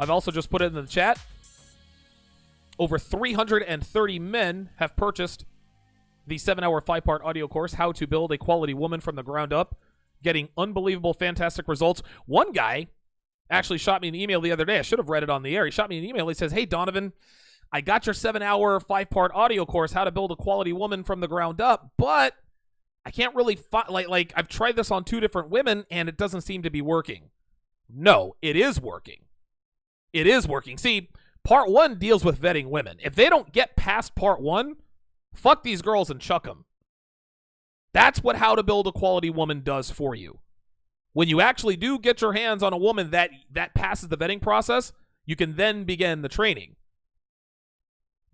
I've also just put it in the chat. Over 330 men have purchased the 7-hour, 5-part audio course, How to Build a Quality Woman from the Ground Up, getting unbelievable, fantastic results. One guy actually shot me an email the other day. I should have read it on the air. He shot me an email. He says, "Hey, Donovan, I got your 7-hour, 5-part audio course, How to Build a Quality Woman from the Ground Up, but I can't really like I've tried this on 2 different women and it doesn't seem to be working." No, it is working. It is working. See, part 1 deals with vetting women. If they don't get past part 1, fuck these girls and chuck them. That's what How to Build a Quality Woman does for you. When you actually do get your hands on a woman that passes the vetting process, you can then begin the training.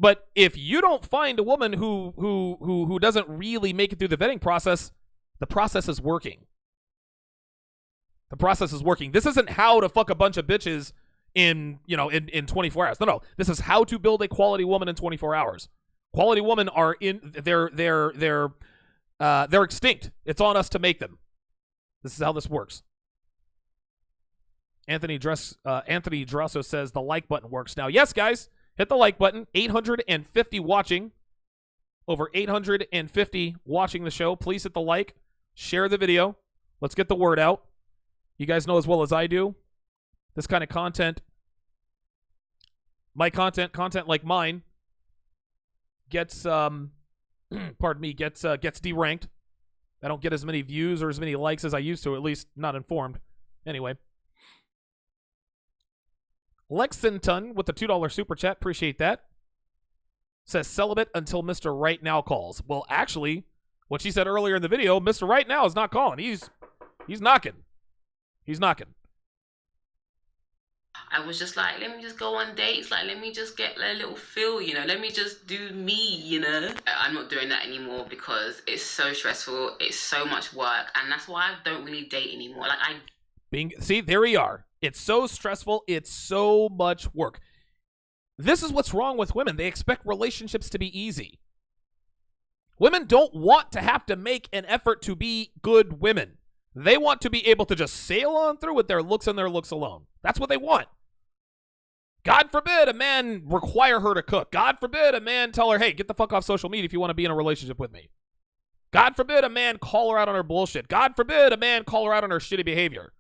But if you don't find a woman who doesn't really make it through the vetting process, the process is working. The process is working. This isn't how to fuck a bunch of bitches in 24 hours. No. This is how to build a quality woman in 24 hours. Quality women are they're extinct. It's on us to make them. This is how this works. Anthony Drosso says the like button works now. Yes, guys. Hit the like button. 850 watching. Over 850 watching the show. Please hit the like. Share the video. Let's get the word out. You guys know as well as I do, this kind of content, my content like mine, gets pardon me, gets deranked. I don't get as many views or as many likes as I used to, at least not informed. Anyway. Lexington with the $2 super chat. Appreciate that. Says celibate until Mr. Right Now calls. Well, actually, what she said earlier in the video, Mr. Right Now is not calling. He's knocking. He's knocking. I was just like, let me just go on dates. Like, let me just get a little feel, Let me just do me, I'm not doing that anymore because it's so stressful. It's so much work. And that's why I don't really date anymore. See, there we are. It's so stressful. It's so much work. This is what's wrong with women. They expect relationships to be easy. Women don't want to have to make an effort to be good women. They want to be able to just sail on through with their looks and their looks alone. That's what they want. God forbid a man require her to cook. God forbid a man tell her, hey, get the fuck off social media if you want to be in a relationship with me. God forbid a man call her out on her bullshit. God forbid a man call her out on her shitty behavior.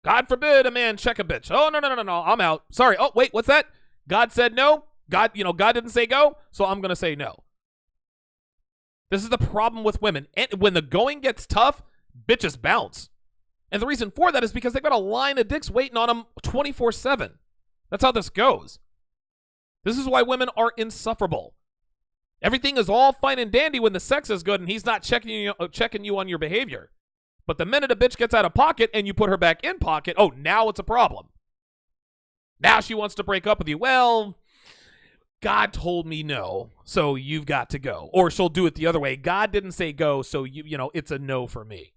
God forbid a man check a bitch. Oh, no, I'm out. Sorry. Oh, wait, what's that? God said no. God didn't say go, so I'm going to say no. This is the problem with women. And when the going gets tough, bitches bounce. And the reason for that is because they've got a line of dicks waiting on them 24/7. That's how this goes. This is why women are insufferable. Everything is all fine and dandy when the sex is good and he's not checking you on your behavior. But the minute a bitch gets out of pocket and you put her back in pocket, oh, now it's a problem. Now she wants to break up with you. Well, God told me no, so you've got to go. Or she'll do it the other way. God didn't say go, so it's a no for me.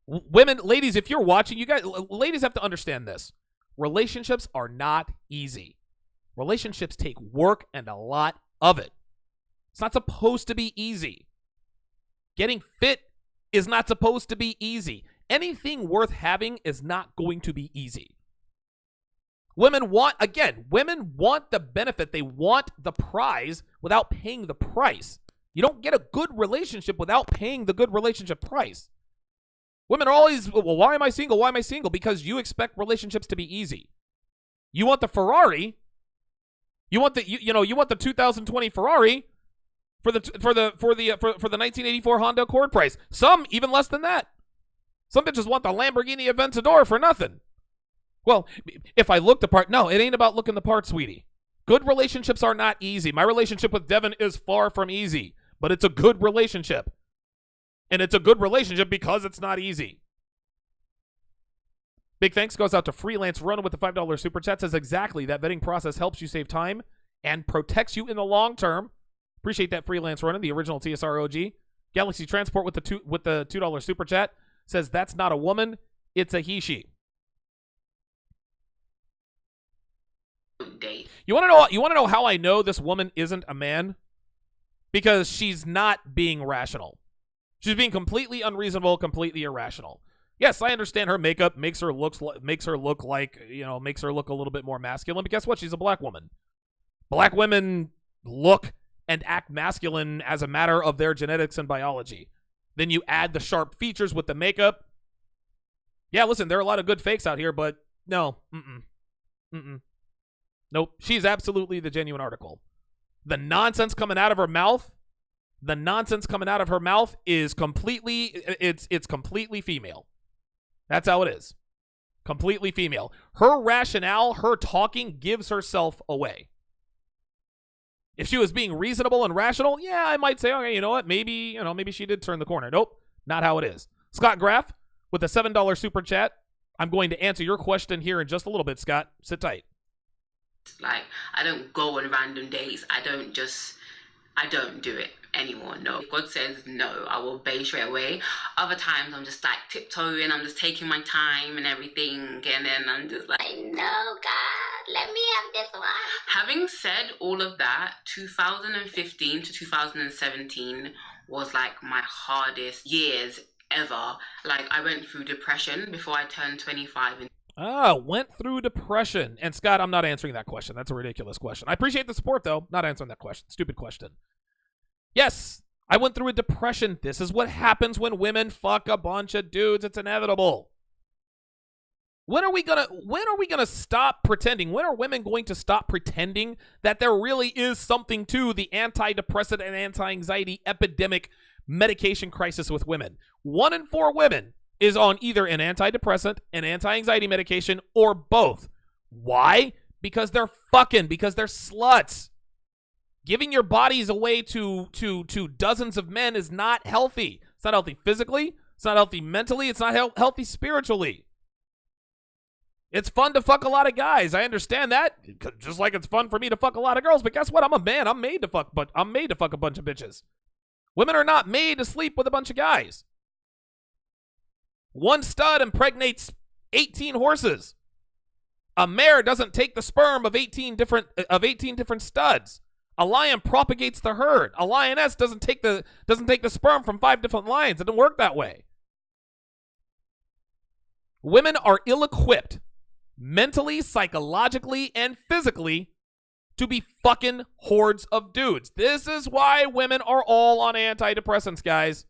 Women, ladies, if you're watching, ladies have to understand this. Relationships are not easy. Relationships take work and a lot of it. It's not supposed to be easy. Getting fit is not supposed to be easy. Anything worth having is not going to be easy. Women want the benefit. They want the prize without paying the price. You don't get a good relationship without paying the good relationship price. Women are always, well, why am I single? Why am I single? Because you expect relationships to be easy. You want the Ferrari. You want the 2020 Ferrari for the 1984 Honda Accord price. Some even less than that. Some bitches want the Lamborghini Aventador for nothing. Well, if I look the part, no, it ain't about looking the part, sweetie. Good relationships are not easy. My relationship with Devin is far from easy, but it's a good relationship. And it's a good relationship because it's not easy. Big thanks goes out to Freelance Runner with the $5 super chat. Says exactly that vetting process helps you save time and protects you in the long term. Appreciate that, Freelance Runner, the original TSR OG. Galaxy Transport with the $2 super chat says that's not a woman, it's a he she. You want to know how I know this woman isn't a man? Because she's not being rational. She's being completely unreasonable, completely irrational. Yes, I understand her makeup makes her look like, makes her look a little bit more masculine, but guess what? She's a black woman. Black women look and act masculine as a matter of their genetics and biology. Then you add the sharp features with the makeup. Yeah, listen, there are a lot of good fakes out here, but no. Nope. She's absolutely the genuine article. The nonsense coming out of her mouth is completely, it's completely female. That's how it is. Completely female. Her rationale, her talking gives herself away. If she was being reasonable and rational, yeah, I might say, okay, you know what? Maybe she did turn the corner. Nope, not how it is. Scott Graff with a $7 super chat. I'm going to answer your question here in just a little bit, Scott. Sit tight. Like, I don't go on random dates. I don't do it anymore. No. If God says no, I will obey straight away. Other times I'm just like tiptoeing, I'm just taking my time and everything, and then I'm just like, no, God, let me have this one. Having said all of that, 2015 to 2017 was like my hardest years ever. Like, I went through depression before I turned 25. Went through depression. And Scott, I'm not answering that question. That's a ridiculous question. I appreciate the support, though. Not answering that question. Stupid question. Yes, I went through a depression. This is what happens when women fuck a bunch of dudes. It's inevitable. When are we gonna stop pretending? When are women going to stop pretending that there really is something to the antidepressant and anti-anxiety epidemic medication crisis with women? 1 in 4 women is on either an antidepressant, an anti-anxiety medication, or both. Why? Because they're fucking, because they're sluts. Giving your bodies away to dozens of men is not healthy. It's not healthy physically. It's not healthy mentally. It's not healthy spiritually. It's fun to fuck a lot of guys. I understand that. Just like it's fun for me to fuck a lot of girls. But guess what? I'm a man. I'm made to fuck a bunch of bitches. Women are not made to sleep with a bunch of guys. One stud impregnates 18 horses. A mare doesn't take the sperm of 18 different studs. A lion propagates the herd. A lioness doesn't take the sperm from 5 different lions. It doesn't work that way. Women are ill-equipped mentally, psychologically, and physically to be fucking hordes of dudes. This is why women are all on antidepressants, guys.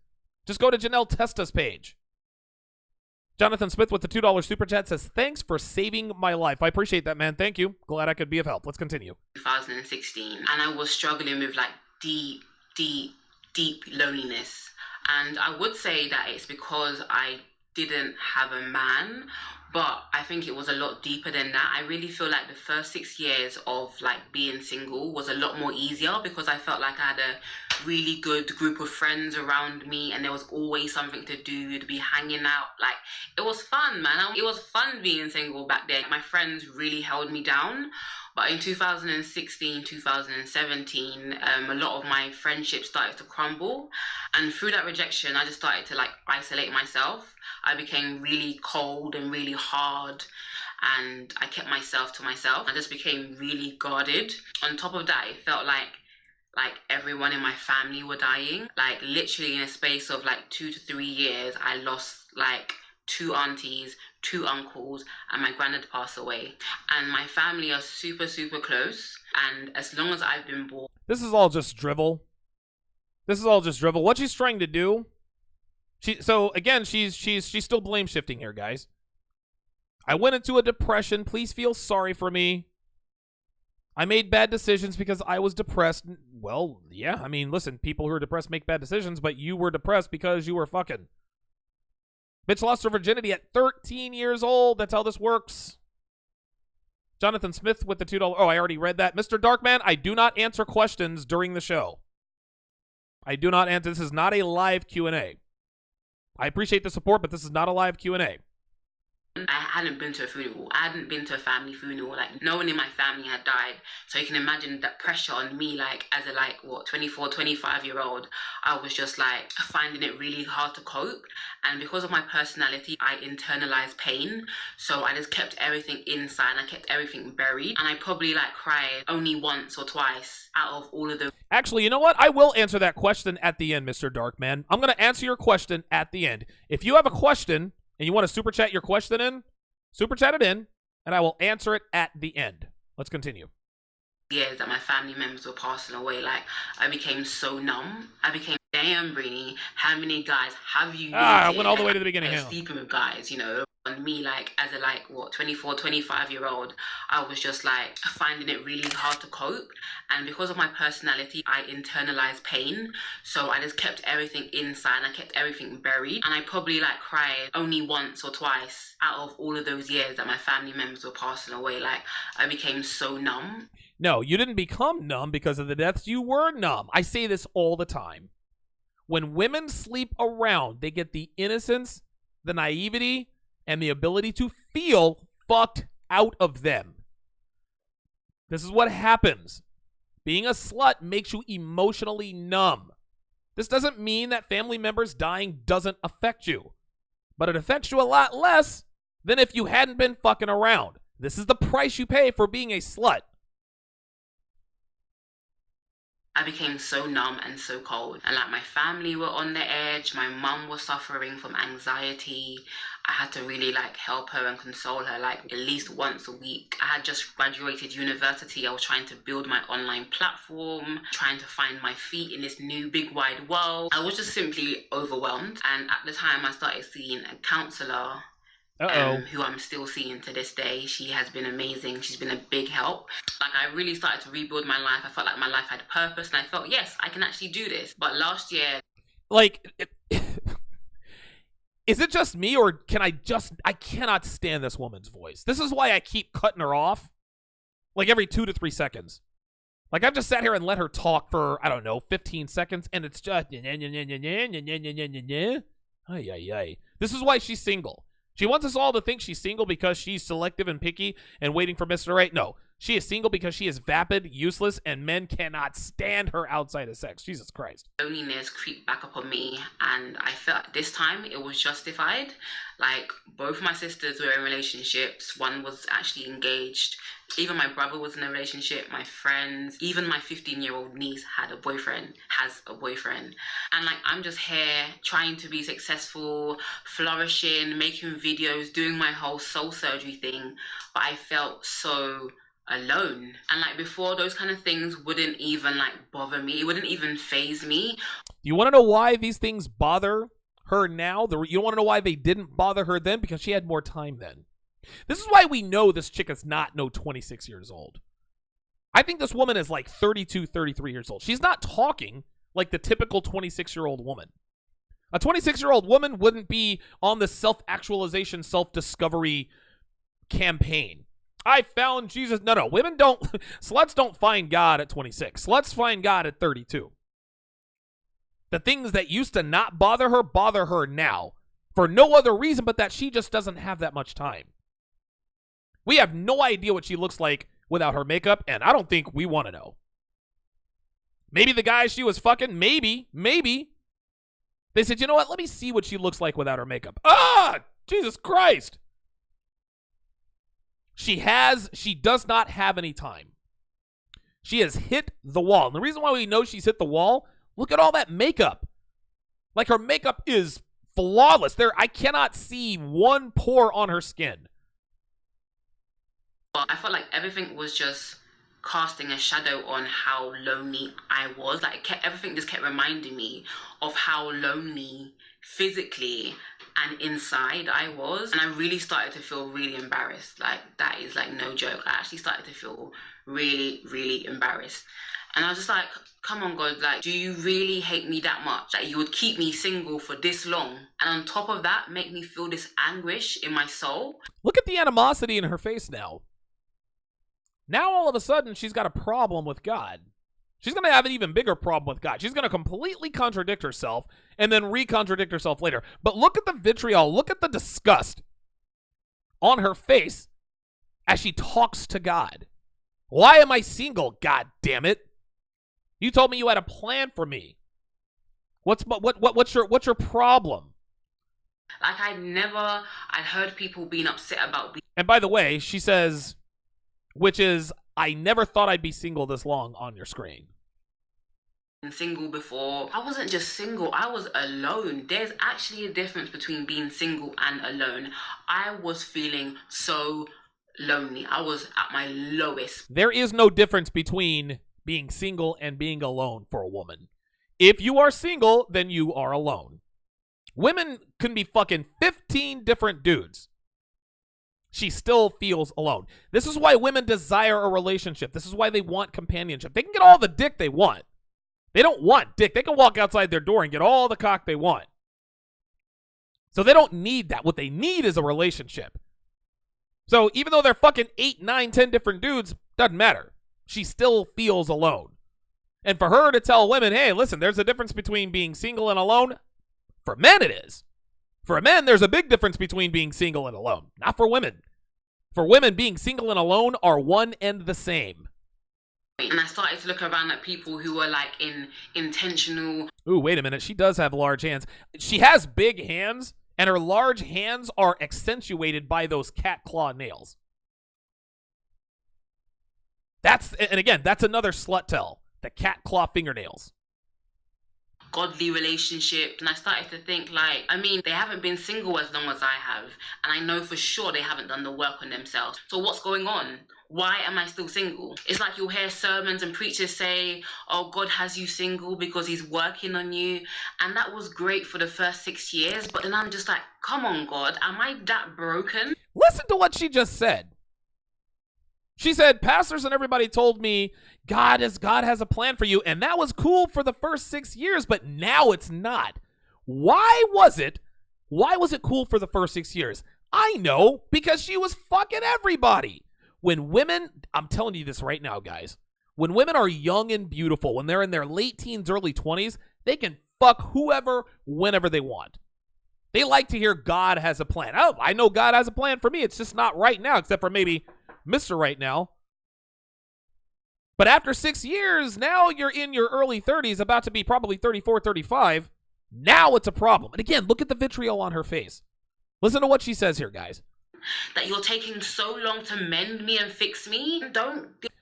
Just go to Janelle Testa's page. Jonathan Smith with the $2 super chat says, thanks for saving my life. I appreciate that, man. Thank you. Glad I could be of help. Let's continue. 2016, and I was struggling with like deep loneliness. And I would say that it's because I didn't have a man, but I think it was a lot deeper than that. I really feel like the first 6 years of like being single was a lot more easier because I felt like I had a really good group of friends around me and there was always something to do, to be hanging out. Like, it was fun, man. It was fun being single back then. My friends really held me down. But in 2016, 2017, a lot of my friendships started to crumble. And through that rejection, I just started to like isolate myself. I became really cold and really hard. And I kept myself to myself. I just became really guarded. On top of that, it felt like everyone in my family were dying. Like, literally in a space of like 2 to 3 years, I lost like 2 aunties, 2 uncles, and my granddad passed away. And my family are super, super close. And as long as I've been born... This is all just drivel. What she's trying to do... she's still blame shifting here, guys. I went into a depression. Please feel sorry for me. I made bad decisions because I was depressed. Well, yeah, I mean, listen, people who are depressed make bad decisions, but you were depressed because you were fucking. Bitch lost her virginity at 13 years old. That's how this works. Jonathan Smith with the $2. Oh, I already read that. Mr. Darkman, I do not answer questions during the show. I do not answer. This is not a live Q&A. I appreciate the support, but this is not a live Q&A. I hadn't been to a funeral. I hadn't been to a family funeral. Like, no one in my family had died. So you can imagine that pressure on me, like, as a, 24, 25-year-old. I was just, finding it really hard to cope. And because of my personality, I internalized pain. So I just kept everything inside and I kept everything buried. And I probably, cried only once or twice out of all of those. Actually, you know what? I will answer that question at the end, Mr. Darkman. I'm going to answer your question at the end. If you have a question and you want to super chat your question in, super chat it in, and I will answer it at the end. Let's continue. Years that my family members were passing away, I became so numb. I became, damn, Breeny, how many guys have you dated? I went all the way to the beginning. Sleeping with guys, on me, as a 24, 25-year-old, I was just finding it really hard to cope. And because of my personality, I internalized pain. So I just kept everything inside and I kept everything buried. And I probably cried only once or twice out of all of those years that my family members were passing away. I became so numb. No, you didn't become numb because of the deaths. You were numb. I say this all the time. When women sleep around, they get the innocence, the naivety, and the ability to feel fucked out of them. This is what happens. Being a slut makes you emotionally numb. This doesn't mean that family members dying doesn't affect you, but it affects you a lot less than if you hadn't been fucking around. This is the price you pay for being a slut. I became so numb and so cold. And my family were on the edge. My mum was suffering from anxiety. I had to really help her and console her at least once a week. I had just graduated university. I was trying to build my online platform, trying to find my feet in this new big wide world. I was just simply overwhelmed. And at the time I started seeing a counselor who I'm still seeing to this day. She has been amazing. She's been a big help. I really started to rebuild my life. I felt like my life had purpose, and I felt, yes, I can actually do this. But last year... Is it just me, or I cannot stand this woman's voice. This is why I keep cutting her off, every 2 to 3 seconds. I've just sat here and let her talk for, 15 seconds, and it's just... This is why she's single. She wants us all to think she's single because she's selective and picky and waiting for Mr. Right. No, she is single because she is vapid, useless, and men cannot stand her outside of sex. Jesus Christ. Loneliness creeped back up on me, and I felt this time it was justified. Both my sisters were in relationships. One was actually engaged. Even my brother was in a relationship, my friends, even my 15-year-old niece has a boyfriend. And I'm just here trying to be successful, flourishing, making videos, doing my whole soul surgery thing. But I felt so alone. And before, those kind of things wouldn't even bother me. It wouldn't even faze me. You want to know why these things bother her now? You want to know why they didn't bother her then? Because she had more time then. This is why we know this chick is not 26 years old. I think this woman is 32, 33 years old. She's not talking like the typical 26-year-old woman. A 26-year-old woman wouldn't be on the self-actualization, self-discovery campaign. I found Jesus. No, women don't. Sluts don't find God at 26. Sluts find God at 32. The things that used to not bother her now. For no other reason but that she just doesn't have that much time. We have no idea what she looks like without her makeup, and I don't think we want to know. Maybe the guy she was fucking, maybe. They said, you know what, let me see what she looks like without her makeup. Jesus Christ. She does not have any time. She has hit the wall. And the reason why we know she's hit the wall, look at all that makeup. Her makeup is flawless. I cannot see one pore on her skin. I felt everything was just casting a shadow on how lonely I was. Everything just kept reminding me of how lonely physically and inside I was. And I really started to feel really embarrassed. That is no joke. I actually started to feel really, really embarrassed. And I was just come on, God, do you really hate me that much? You would keep me single for this long. And on top of that, make me feel this anguish in my soul. Look at the animosity in her face now. Now, all of a sudden, she's got a problem with God. She's going to have an even bigger problem with God. She's going to completely contradict herself and then re-contradict herself later. But look at the vitriol. Look at the disgust. on her face as she talks to God. Why am I single? God damn it. You told me you had a plan for me. What's your problem? Like I'd heard people being upset about being And by the way, she says, which is, I never thought I'd be single this long on your screen. single before. I wasn't just single, I was alone. There's actually a difference between being single and alone. I was feeling so lonely. I was at my lowest. There is no difference between being single and being alone for a woman. If you are single, then you are alone. Women can be fucking 15 different dudes. She still feels alone. This is why women desire a relationship. This is why they want companionship. They can get all the dick they want. They don't want dick. They can walk outside their door and get all the cock they want. So they don't need that. What they need is a relationship. So even though they're fucking 8, 9, 10 different dudes, doesn't matter. She still feels alone. And for her to tell women, hey, listen, there's a difference between being single and alone. For men, it is. For men, there's a big difference between being single and alone. Not for women. For women, being single and alone are one and the same. And I started to look around at people who were like in intentional. Ooh, wait a minute. She does have large hands. She has big hands, and her large hands are accentuated by those cat claw nails. And again, that's another slut tell. The cat claw fingernails. Godly relationship. And I started to think like, I mean, they haven't been single as long as I have. And I know for sure they haven't done the work on themselves. So what's going on? Why am I still single? It's like you'll hear sermons and preachers say, oh, God has you single because he's working on you. And that was great for the first 6 years. But then I'm just like, come on, God, am I that broken? Listen to what she just said. She said, pastors and everybody told me God has a plan for you. And that was cool for the first 6 years, but now it's not. Why was it cool for the first 6 years? I know, because she was fucking everybody. When women, I'm telling you this right now, guys, when women are young and beautiful, when they're in their late teens, early 20s, they can fuck whoever, whenever they want. They like to hear God has a plan. Oh, I know God has a plan for me. It's just not right now, except for maybe Mr. Right Now. But after 6 years, now you're in your early 30s, about to be probably 34, 35. Now it's a problem. And again, look at the vitriol on her face. Listen to what she says here, guys. That you're taking so long to mend me and fix me.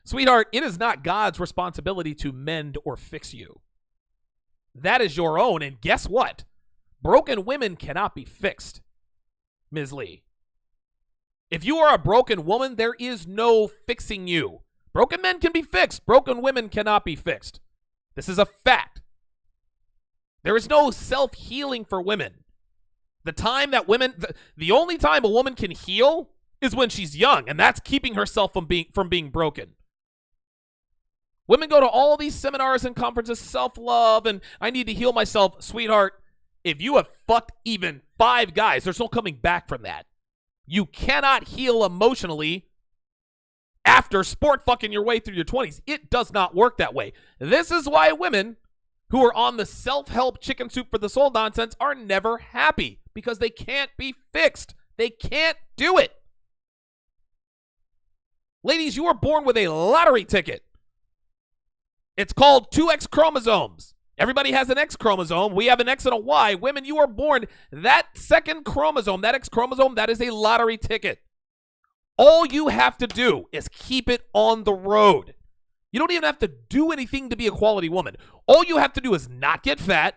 Sweetheart, it is not God's responsibility to mend or fix you. That is your own. And guess what? Broken women cannot be fixed, Ms. Lee. If you are a broken woman, there is no fixing you. Broken men can be fixed. Broken women cannot be fixed. This is a fact. There is no self-healing for women. The time that the only time a woman can heal is when she's young, and that's keeping herself from being broken. Women go to all these seminars and conferences, self-love, and I need to heal myself. Sweetheart, if you have fucked even 5 guys, there's no coming back from that. You cannot heal emotionally after sport fucking your way through your 20s. It does not work that way. This is why women who are on the self-help chicken soup for the soul nonsense are never happy, because they can't be fixed. They can't do it. Ladies, you are born with a lottery ticket. It's called 2 X chromosomes. Everybody has an X chromosome. We have an X and a Y. Women, you are born, that second chromosome, that X chromosome, that is a lottery ticket. All you have to do is keep it on the road. You don't even have to do anything to be a quality woman. All you have to do is not get fat,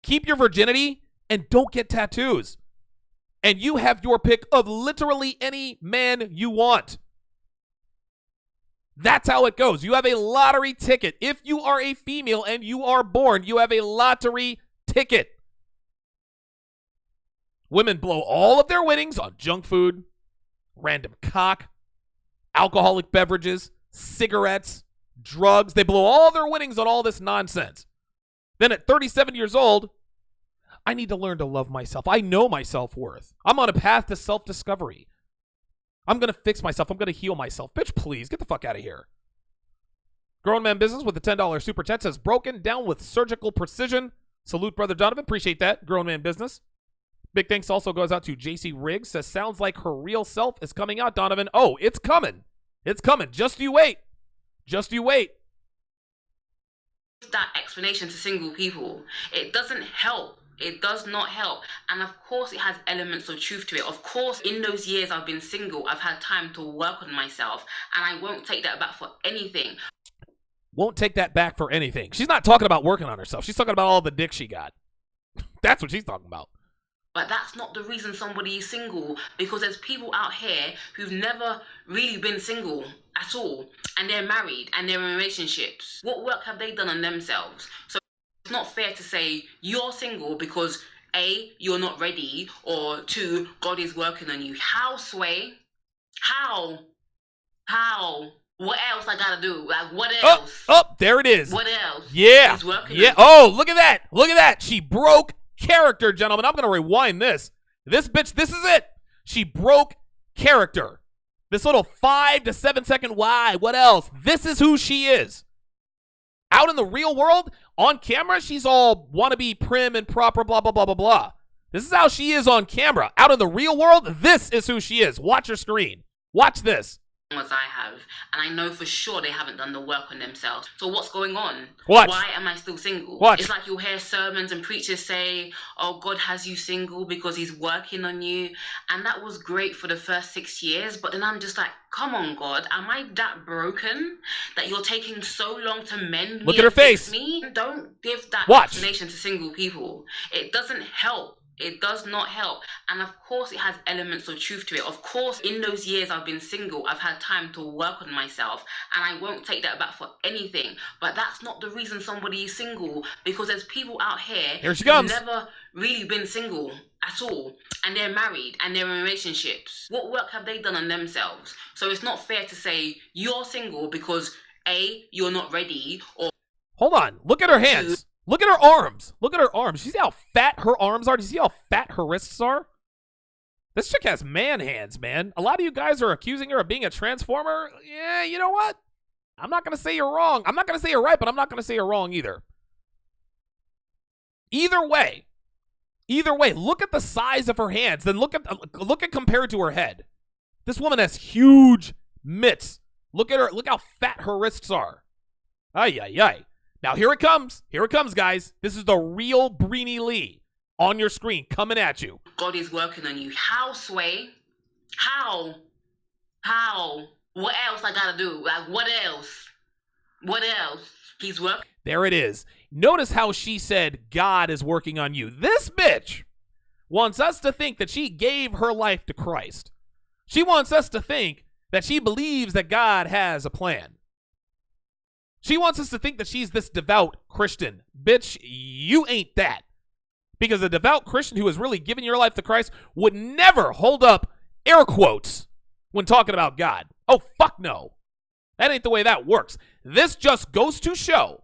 keep your virginity, and don't get tattoos. And you have your pick of literally any man you want. That's how it goes. You have a lottery ticket. If you are a female and you are born, you have a lottery ticket. Women blow all of their winnings on junk food, random cock, alcoholic beverages, cigarettes, drugs. They blow all their winnings on all this nonsense. Then at 37 years old, I need to learn to love myself. I know my self-worth. I'm on a path to self-discovery. I'm going to fix myself. I'm going to heal myself. Bitch, please, get the fuck out of here. Grown Man Business with a $10 super chat says, broken down with surgical precision. Salute, Brother Donovan. Appreciate that. Grown Man Business. Big thanks also goes out to JC Riggs. Says, sounds like her real self is coming out, Donovan. Oh, it's coming. It's coming. Just you wait. Just you wait. That explanation to single people, it doesn't help. It does not help. And of course it has elements of truth to it. Of course, in those years I've been single, I've had time to work on myself, and I won't take that back for anything. Won't take that back for anything. She's not talking about working on herself. She's talking about all the dick she got. That's what she's talking about. But that's not the reason somebody is single, because there's people out here who've never really been single at all, and they're married and they're in relationships. What work have they done on themselves? So it's not fair to say you're single because A, you're not ready, or 2, God is working on you. How, Sway? How? What else I gotta do? Like, what else? Oh, there it is. What else? Yeah. He's working Yeah. on you. Oh, look at that. Look at that. She broke character, gentlemen. I'm going to rewind this. This bitch, this is it. She broke character. This little 5 to 7 second why. What else? This is who she is. Out in the real world, on camera, she's all wannabe prim and proper, blah, blah, blah, blah, blah. This is how she is on camera. Out in the real world, this is who she is. Watch her screen. Watch this. As I have, and I know for sure they haven't done the work on themselves. So what's going on? Watch. Why am I still single? Watch. It's like you'll hear sermons and preachers say, oh, God has you single because he's working on you. And that was great for the first 6 years, but then I'm just like, come on, God, am I that broken that you're taking so long to mend me? Look at her and fix face. me? Don't give that Watch. explanation to single people. It doesn't help. It does not help. And of course it has elements of truth to it. Of course, in those years I've been single, I've had time to work on myself, and I won't take that back for anything. But that's not the reason somebody is single, because there's people out here Here she who've comes. never really been single at all, and they're married and they're in relationships. What work have they done on themselves? So it's not fair to say you're single because A, you're not ready, or Hold on. Look at her hands. Look at her arms. Look at her arms. You see how fat her arms are? Do you see how fat her wrists are? This chick has man hands, man. A lot of you guys are accusing her of being a transformer. Yeah, you know what? I'm not going to say you're wrong. I'm not going to say you're right, but I'm not going to say you're wrong either. Either way, look at the size of her hands. Then look at compared to her head. This woman has huge mitts. Look at her. Look how fat her wrists are. Ay, ay, ay. Now, here it comes. Here it comes, guys. This is the real Breeny Lee on your screen coming at you. God is working on you. How, Sway? How? What else I gotta do? Like, what else? What else? He's working. There it is. Notice how she said, God is working on you. This bitch wants us to think that she gave her life to Christ. She wants us to think that she believes that God has a plan. She wants us to think that she's this devout Christian. Bitch, you ain't that. Because a devout Christian who has really given your life to Christ would never hold up air quotes when talking about God. Oh, fuck no. That ain't the way that works. This just goes to show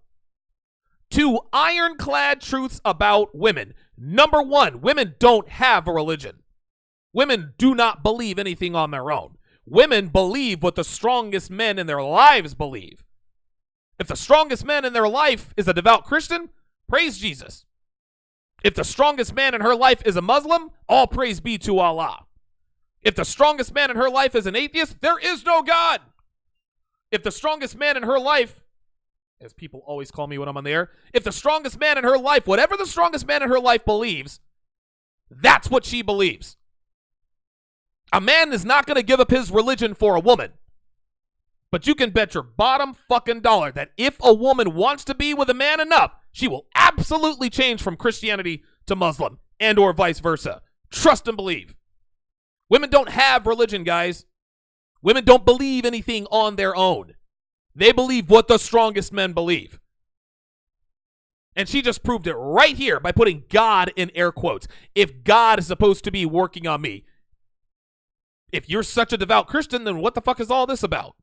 2 ironclad truths about women. Number 1, women don't have a religion. Women do not believe anything on their own. Women believe what the strongest men in their lives believe. If the strongest man in their life is a devout Christian, praise Jesus. If the strongest man in her life is a Muslim, all praise be to Allah. If the strongest man in her life is an atheist, there is no God. If the strongest man in her life, as people always call me when I'm on the air, if the strongest man in her life, whatever the strongest man in her life believes, that's what she believes. A man is not going to give up his religion for a woman. But you can bet your bottom fucking dollar that if a woman wants to be with a man enough, she will absolutely change from Christianity to Muslim and or vice versa. Trust and believe. Women don't have religion, guys. Women don't believe anything on their own. They believe what the strongest men believe. And she just proved it right here by putting God in air quotes. If God is supposed to be working on me. If you're such a devout Christian, then what the fuck is all this about?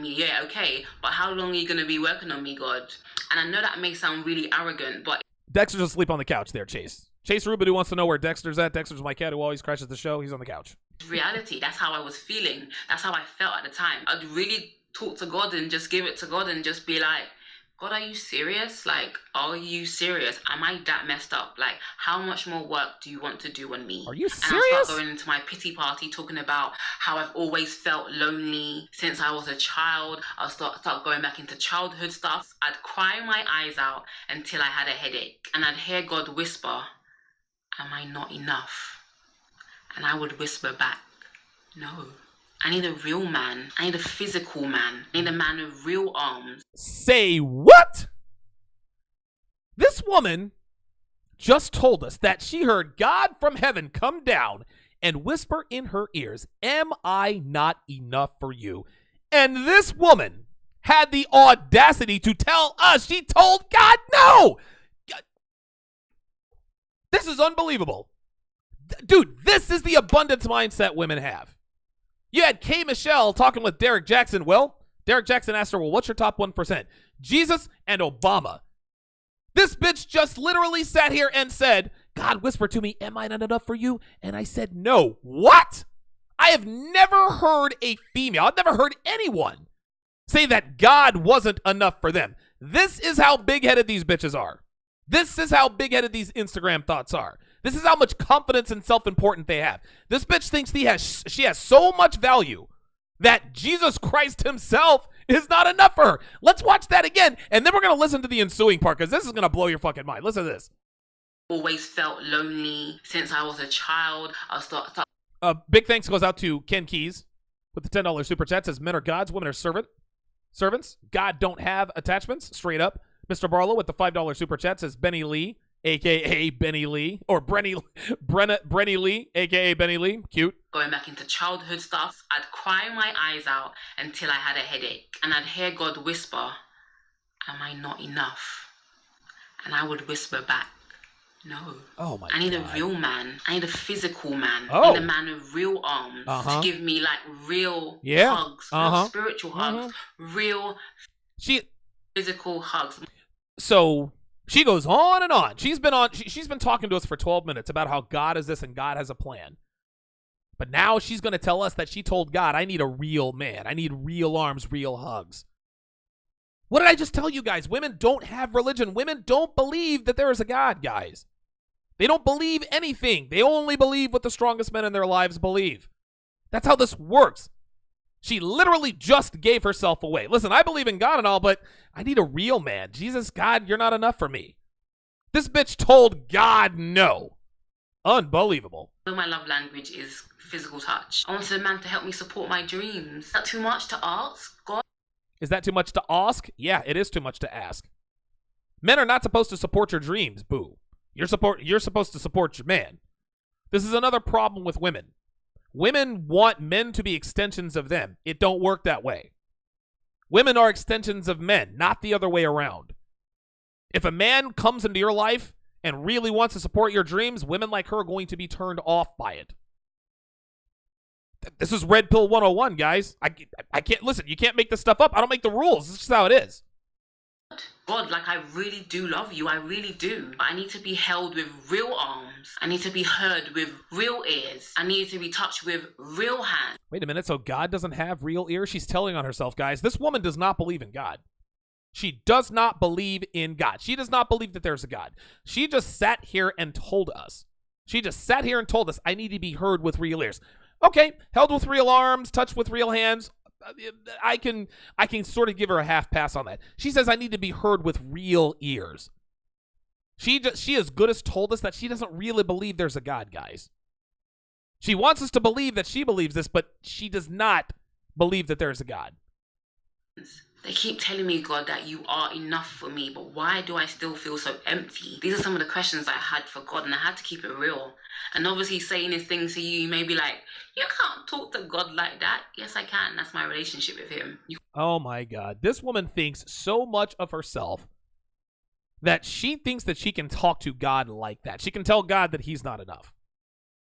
Yeah, okay, but how long are you going to be working on me, God? And I know that may sound really arrogant, but Dexter's asleep on the couch there, Chase. Chase Rubin, who wants to know where Dexter's at. Dexter's my cat who always crashes the show. He's on the couch. reality. That's how I was feeling. That's how I felt at the time. I'd really talk to God and just give it to God and just be like, God, are you serious? Like, are you serious? Am I that messed up? Like, how much more work do you want to do on me? Are you And I'll start serious? going into my pity party, talking about how I've always felt lonely since I was a child. I'll start going back into childhood stuff. I'd cry my eyes out until I had a headache. And I'd hear God whisper, am I not enough? And I would whisper back, no. I need a real man. I need a physical man. I need a man with real arms. Say what? This woman just told us that she heard God from heaven come down and whisper in her ears, am I not enough for you? And this woman had the audacity to tell us she told God no. This is unbelievable. Dude, this is the abundance mindset women have. You had K. Michelle talking with Derek Jackson. Well, Derek Jackson asked her, well, what's your top 1%? Jesus and Obama. This bitch just literally sat here and said, God whispered to me, am I not enough for you? And I said, no. What? I have never heard a female, I've never heard anyone say that God wasn't enough for them. This is how big-headed these bitches are. This is how big-headed these Instagram thoughts are. This is how much confidence and self-importance they have. This bitch thinks she has so much value that Jesus Christ himself is not enough for her. Let's watch that again, and then we're going to listen to the ensuing part because this is going to blow your fucking mind. Listen to this. Always felt lonely since I was a child. I'll start big thanks goes out to Ken Keys with the $10 super chat. Says men are gods, women are servants. God don't have attachments. Straight up. Mr. Barlow with the $5 super chat says Breeny Lee, a.k.a. Benny Lee, or Breeny Lee, a.k.a. Benny Lee. Cute. Going back into childhood stuff, I'd cry my eyes out until I had a headache. And I'd hear God whisper, am I not enough? And I would whisper back, no. Oh my God. I need a real man. I need a physical man. Oh. I need a man with real arms to give me like real hugs, real spiritual hugs, real physical hugs. So she goes on and on. She's been talking to us for 12 minutes about how God is this and God has a plan. But now she's going to tell us that she told God, I need a real man. I need real arms, real hugs. What did I just tell you guys? Women don't have religion. Women don't believe that there is a God, guys. They don't believe anything. They only believe what the strongest men in their lives believe. That's how this works. She literally just gave herself away. Listen, I believe in God and all, but I need a real man. Jesus, God, you're not enough for me. This bitch told God no. Unbelievable. My love language is physical touch. I wanted a man to help me support my dreams. Is that too much to ask? God? Is that too much to ask? Yeah, it is too much to ask. Men are not supposed to support your dreams, boo. You're supposed to support your man. This is another problem with women. Women want men to be extensions of them. It don't work that way. Women are extensions of men, not the other way around. If a man comes into your life and really wants to support your dreams, women like her are going to be turned off by it. This is Red Pill 101, guys. I can't, listen, you can't make this stuff up. I don't make the rules. This is just how it is. God, like I really do love you. I really do. I need to be held with real arms. I need to be heard with real ears. I need to be touched with real hands. Wait a minute, so God doesn't have real ears? She's telling on herself, guys. This woman does not believe in God. She does not believe in God. She does not believe that there's a God. She just sat here and told us. I need to be heard with real ears. Okay, held with real arms, touched with real hands. I can sort of give her a half pass on that. She says I need to be heard with real ears. She as good as told us that she doesn't really believe there's a God, guys. She wants us to believe that she believes this, but she does not believe that there's a God. They keep telling me, God, that you are enough for me, but why do I still feel so empty? These are some of the questions I had for God, and I had to keep it real. And obviously saying this thing to you, you may be like, you can't talk to God like that. Yes, I can. That's my relationship with him. Oh my God. This woman thinks so much of herself that she thinks that she can talk to God like that. She can tell God that he's not enough.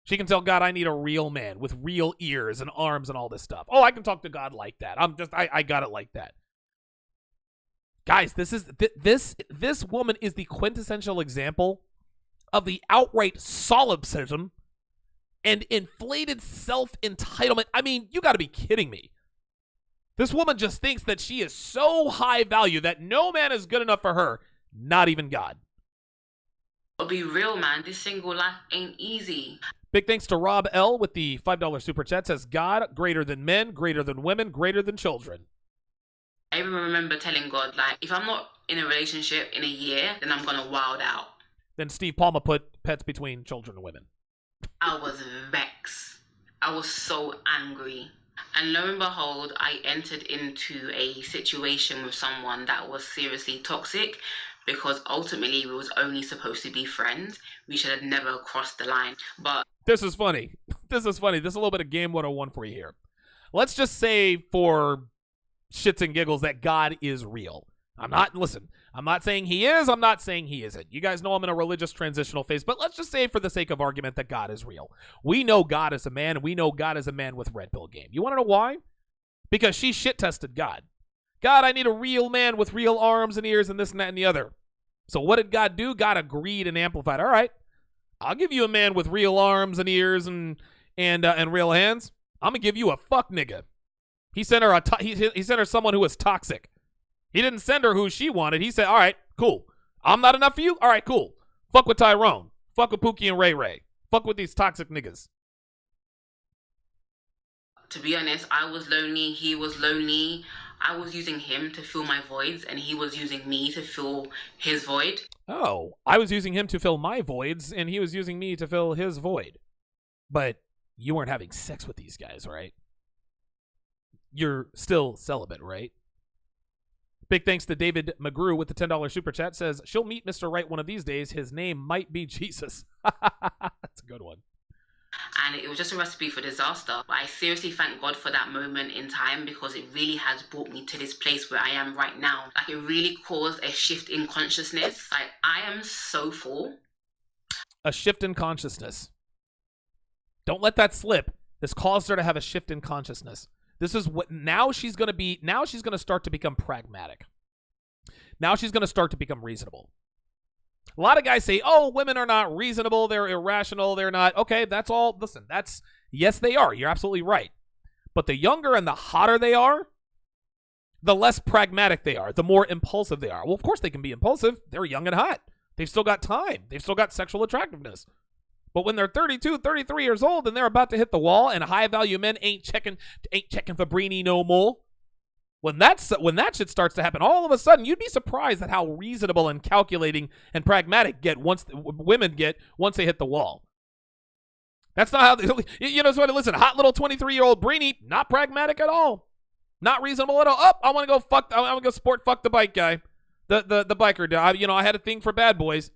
She can tell God, I need a real man with real ears and arms and all this stuff. Oh, I can talk to God like that. I got it like that. Guys, this woman is the quintessential example of the outright solipsism and inflated self-entitlement. I mean, you got to be kidding me. This woman just thinks that she is so high value that no man is good enough for her, not even God. I'll be real, man. This single life ain't easy. Big thanks to Rob L. with the $5 super chat. Says, God greater than men, greater than women, greater than children. I even remember telling God, like, if I'm not in a relationship in a year, then I'm going to wild out. Then Steve Palma put pets between children and women. I was vexed. I was so angry. And lo and behold, I entered into a situation with someone that was seriously toxic, because ultimately we was only supposed to be friends. We should have never crossed the line. But this is funny. This is a little bit of Game 101 for you here. Let's just say for shits and giggles that God is real. I'm not saying he is. I'm not saying he isn't. You guys know I'm in a religious transitional phase, but let's just say for the sake of argument that God is real. We know God is a man, and we know God is a man with red pill game. You want to know why? Because she shit tested God. God, I need a real man with real arms and ears and this and that and the other. So what did God do? God agreed and amplified. All right, I'll give you a man with real arms and ears and real hands. I'm gonna give you a fuck nigga. He sent her he sent her someone who was toxic. He didn't send her who she wanted. He said, all right, cool. I'm not enough for you? All right, cool. Fuck with Tyrone. Fuck with Pookie and Ray Ray. Fuck with these toxic niggas. to be honest, I was lonely. He was lonely. I was using him to fill my voids, and he was using me to fill his void. Oh, I was using him to fill my voids, and he was using me to fill his void. But you weren't having sex with these guys, right? You're still celibate, right? Big thanks to David McGrew with the $10 super chat. Says, she'll meet Mr. Right one of these days. His name might be Jesus. That's a good one. And it was just a recipe for disaster. But I seriously thank God for that moment in time, because it really has brought me to this place where I am right now. Like, it really caused a shift in consciousness. Like, I am so full. A shift in consciousness. Don't let that slip. This caused her to have a shift in consciousness. This is what now she's going to start to become pragmatic. Now she's going to start to become reasonable. A lot of guys say, oh, women are not reasonable. They're irrational. They're not. Okay, that's all. Listen, yes, they are. You're absolutely right. But the younger and the hotter they are, the less pragmatic they are, the more impulsive they are. Well, of course they can be impulsive. They're young and hot. They've still got time. They've still got sexual attractiveness. But when they're 32, 33 years old and they're about to hit the wall and high-value men ain't checking for Breeny no more, when that shit starts to happen, all of a sudden you'd be surprised at how reasonable and calculating and pragmatic women get once they hit the wall. That's not how listen, hot little 23-year-old Breeny, not pragmatic at all. Not reasonable at all. Oh, I want to go fuck the bike guy. The biker. I had a thing for bad boys.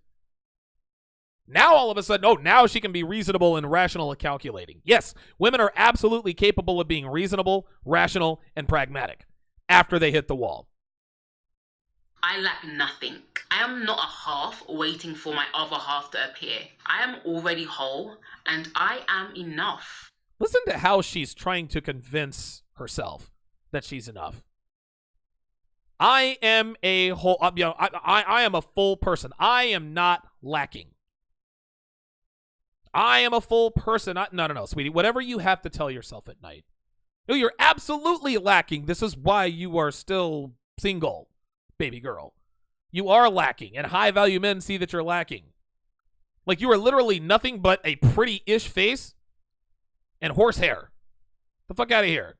Now all of a sudden, now she can be reasonable and rational and calculating. Yes, women are absolutely capable of being reasonable, rational, and pragmatic after they hit the wall. I lack nothing. I am not a half waiting for my other half to appear. I am already whole, and I am enough. Listen to how she's trying to convince herself that she's enough. I am a whole, I am a full person. I am not lacking. I am a full person. No, sweetie. Whatever you have to tell yourself at night. No, you're absolutely lacking. This is why you are still single, baby girl. You are lacking, and high-value men see that you're lacking. Like, you are literally nothing but a pretty-ish face and horse hair. The fuck out of here.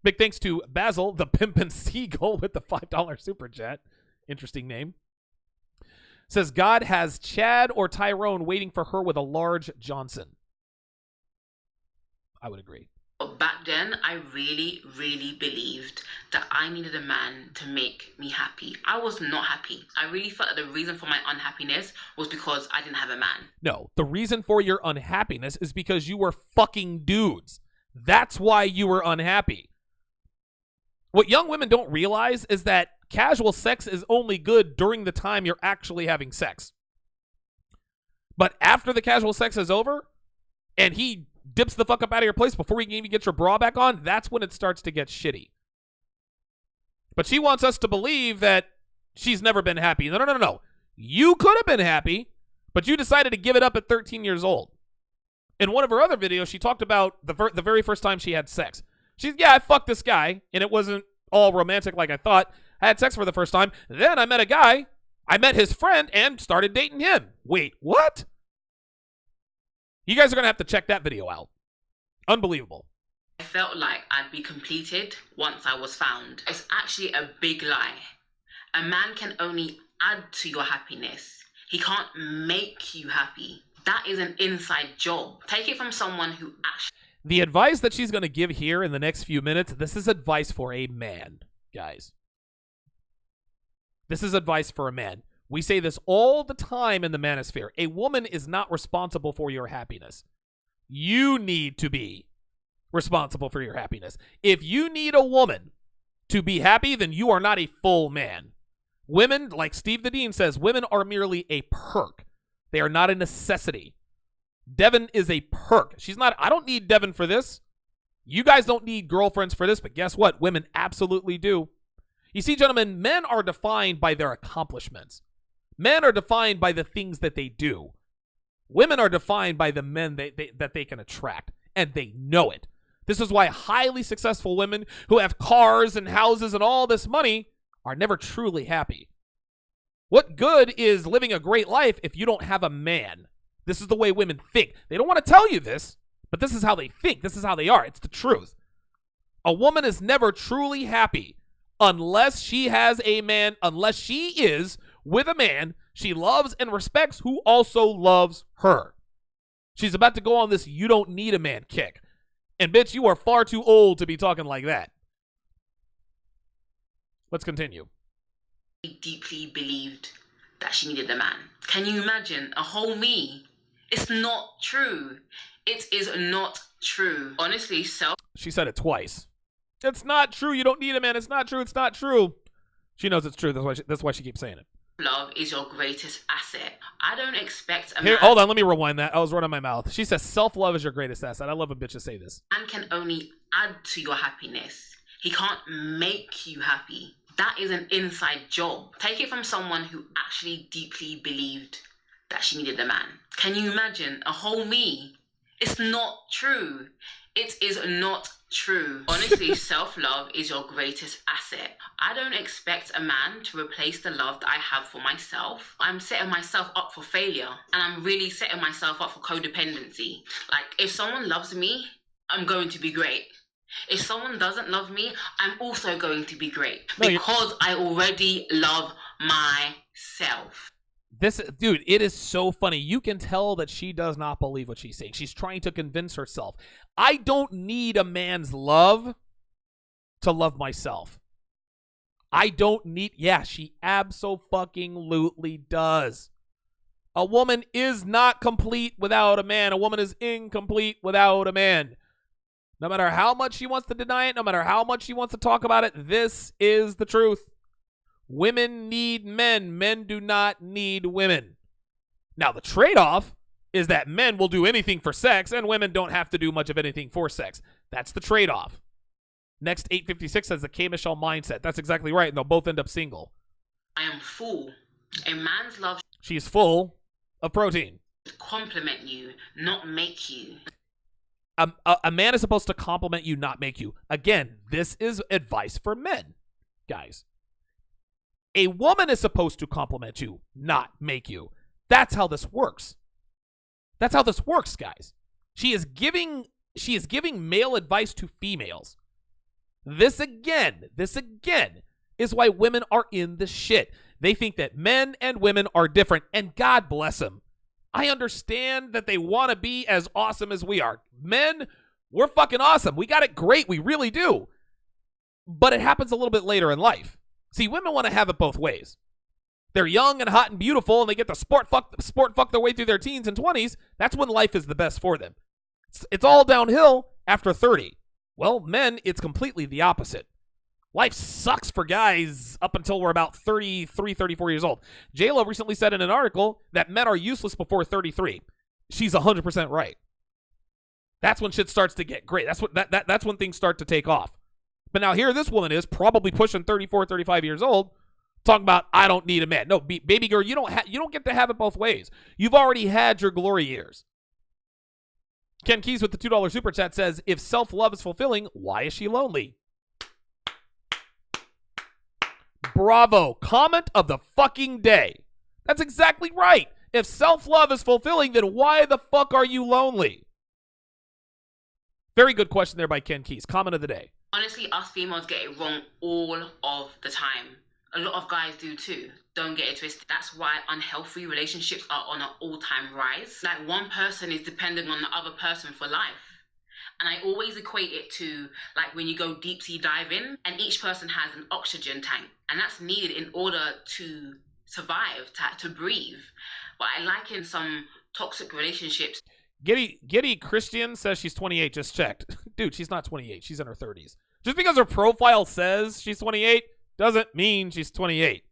Big thanks to Basil, the Pimpin' Seagull, with the $5 super chat. Interesting name. Says, God has Chad or Tyrone waiting for her with a large Johnson. I would agree. Back then, I really, really believed that I needed a man to make me happy. I was not happy. I really felt that the reason for my unhappiness was because I didn't have a man. No, the reason for your unhappiness is because you were fucking dudes. That's why you were unhappy. What young women don't realize is that casual sex is only good during the time you're actually having sex. But after the casual sex is over and he dips the fuck up out of your place before you can even get your bra back on, that's when it starts to get shitty. But she wants us to believe that she's never been happy. No. You could have been happy, but you decided to give it up at 13 years old. In one of her other videos, she talked about the very first time she had sex. I fucked this guy, and it wasn't all romantic like I thought. I had sex for the first time. Then I met a guy. I met his friend and started dating him. Wait, what? You guys are going to have to check that video out. Unbelievable. I felt like I'd be completed once I was found. It's actually a big lie. A man can only add to your happiness. He can't make you happy. That is an inside job. Take it from someone who actually... The advice that she's going to give here in the next few minutes, this is advice for a man, guys. This is advice for a man. We say this all the time in the manosphere. A woman is not responsible for your happiness. You need to be responsible for your happiness. If you need a woman to be happy, then you are not a full man. Women, like Steve the Dean says, women are merely a perk. They are not a necessity. Devin is a perk. She's not, I don't need Devin for this. You guys don't need girlfriends for this, but guess what? Women absolutely do. You see, gentlemen, men are defined by their accomplishments. Men are defined by the things that they do. Women are defined by the men that they can attract, and they know it. This is why highly successful women who have cars and houses and all this money are never truly happy. What good is living a great life if you don't have a man? This is the way women think. They don't want to tell you this, but this is how they think. This is how they are. It's the truth. A woman is never truly happy unless she has a man, unless she is with a man she loves and respects who also loves her. She's about to go on this "you don't need a man" kick. And bitch, you are far too old to be talking like that. Let's continue. She deeply believed that she needed a man. Can you imagine a whole me? It's not true. It is not true. Honestly, She said it twice. It's not true. You don't need a man. It's not true. It's not true. She knows it's true. That's why she keeps saying it. Love is your greatest asset. I don't expect a Here, man... hold on. Let me rewind that. I was running my mouth. She says self-love is your greatest asset. I love a bitch to say this. Man can only add to your happiness. He can't make you happy. That is an inside job. Take it from someone who actually deeply believed that she needed a man. Can you imagine a whole me? It's not true. It is not true. Honestly, self-love is your greatest asset. I don't expect a man to replace the love that I have for myself. I'm setting myself up for failure, and I'm really setting myself up for codependency. Like, if someone loves me, I'm going to be great. If someone doesn't love me, I'm also going to be great because I already love myself. This, dude, it is so funny. You can tell that she does not believe what she's saying. She's trying to convince herself. I don't need a man's love to love myself. I don't need, yeah, she abso-fucking-lutely does. A woman is not complete without a man. A woman is incomplete without a man. No matter how much she wants to deny it, no matter how much she wants to talk about it, this is the truth. Women need men. Men do not need women. Now, the trade-off is that men will do anything for sex, and women don't have to do much of anything for sex. That's the trade-off. Next 856 says the K. Michelle mindset. That's exactly right, and they'll both end up single. I am full. A man's love... She's full of protein. ...compliment you, not make you. A man is supposed to compliment you, not make you. Again, this is advice for men, guys. A woman is supposed to compliment you, not make you. That's how this works. That's how this works, guys. She is giving male advice to females. This again is why women are in the shit. They think that men and women are different, and God bless them. I understand that they want to be as awesome as we are. Men, we're fucking awesome. We got it great. We really do. But it happens a little bit later in life. See, women want to have it both ways. They're young and hot and beautiful, and they get to sport fuck their way through their teens and 20s. That's when life is the best for them. It's all downhill after 30. Well, men, it's completely the opposite. Life sucks for guys up until we're about 33, 34 years old. J-Lo recently said in an article that men are useless before 33. She's 100% right. That's when shit starts to get great. That's when things start to take off. But now here this woman is probably pushing 34, 35 years old, talking about, I don't need a man. No, baby girl, you don't get to have it both ways. You've already had your glory years. Ken Keys with the $2 super chat says, if self-love is fulfilling, why is she lonely? Bravo. Comment of the fucking day. That's exactly right. If self-love is fulfilling, then why the fuck are you lonely? Very good question there by Ken Keys. Comment of the day. Honestly, us females get it wrong all of the time. A lot of guys do too. Don't get it twisted. That's why unhealthy relationships are on an all-time rise. Like, one person is dependent on the other person for life. And I always equate it to, like, when you go deep sea diving and each person has an oxygen tank. And that's needed in order to survive, to breathe. But I liken some toxic relationships. Giddy Christian says she's 28. Just checked. Dude, she's not 28. She's in her 30s. Just because her profile says she's 28 doesn't mean she's 28.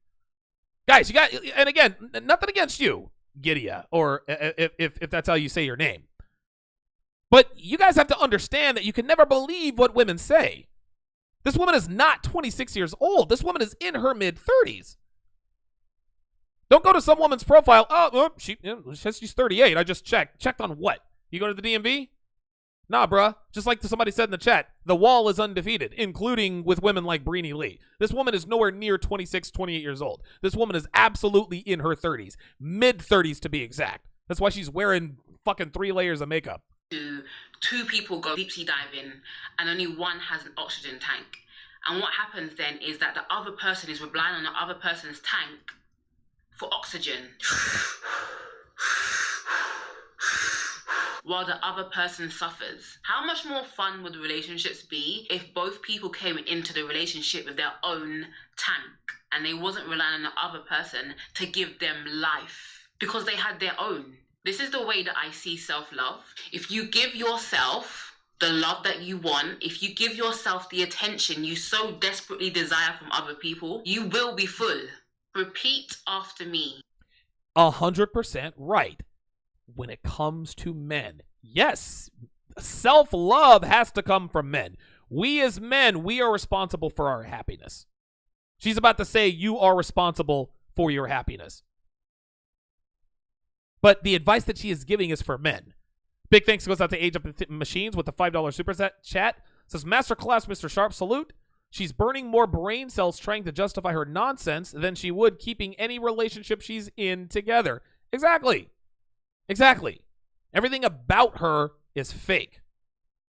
Guys, you got, and again, nothing against you, Gidea, or if that's how you say your name. But you guys have to understand that you can never believe what women say. This woman is not 26 years old. This woman is in her mid-30s. Don't go to some woman's profile. Oh, she says she's 38. I just checked. Checked on what? You go to the DMV? Nah, bruh. Just like somebody said in the chat, the wall is undefeated, including with women like Breeny Lee. This woman is nowhere near 26, 28 years old. This woman is absolutely in her 30s. Mid-30s to be exact. That's why she's wearing fucking 3 layers of makeup. Two people go deep sea diving and only one has an oxygen tank. And what happens then is that the other person is relying on the other person's tank for oxygen while the other person suffers. How much more fun would relationships be if both people came into the relationship with their own tank and they wasn't relying on the other person to give them life because they had their own? This is the way that I see self-love. If you give yourself the love that you want, if you give yourself the attention you so desperately desire from other people, you will be full. Repeat after me. 100% right. When it comes to men, yes, self-love has to come from men. We as men, we are responsible for our happiness. She's about to say you are responsible for your happiness. But the advice that she is giving is for men. Big thanks goes out to Age Up the Machines with the $5 super chat. Says, Masterclass, Mr. Sharp, salute. She's burning more brain cells trying to justify her nonsense than she would keeping any relationship she's in together. Exactly. Exactly. Everything about her is fake.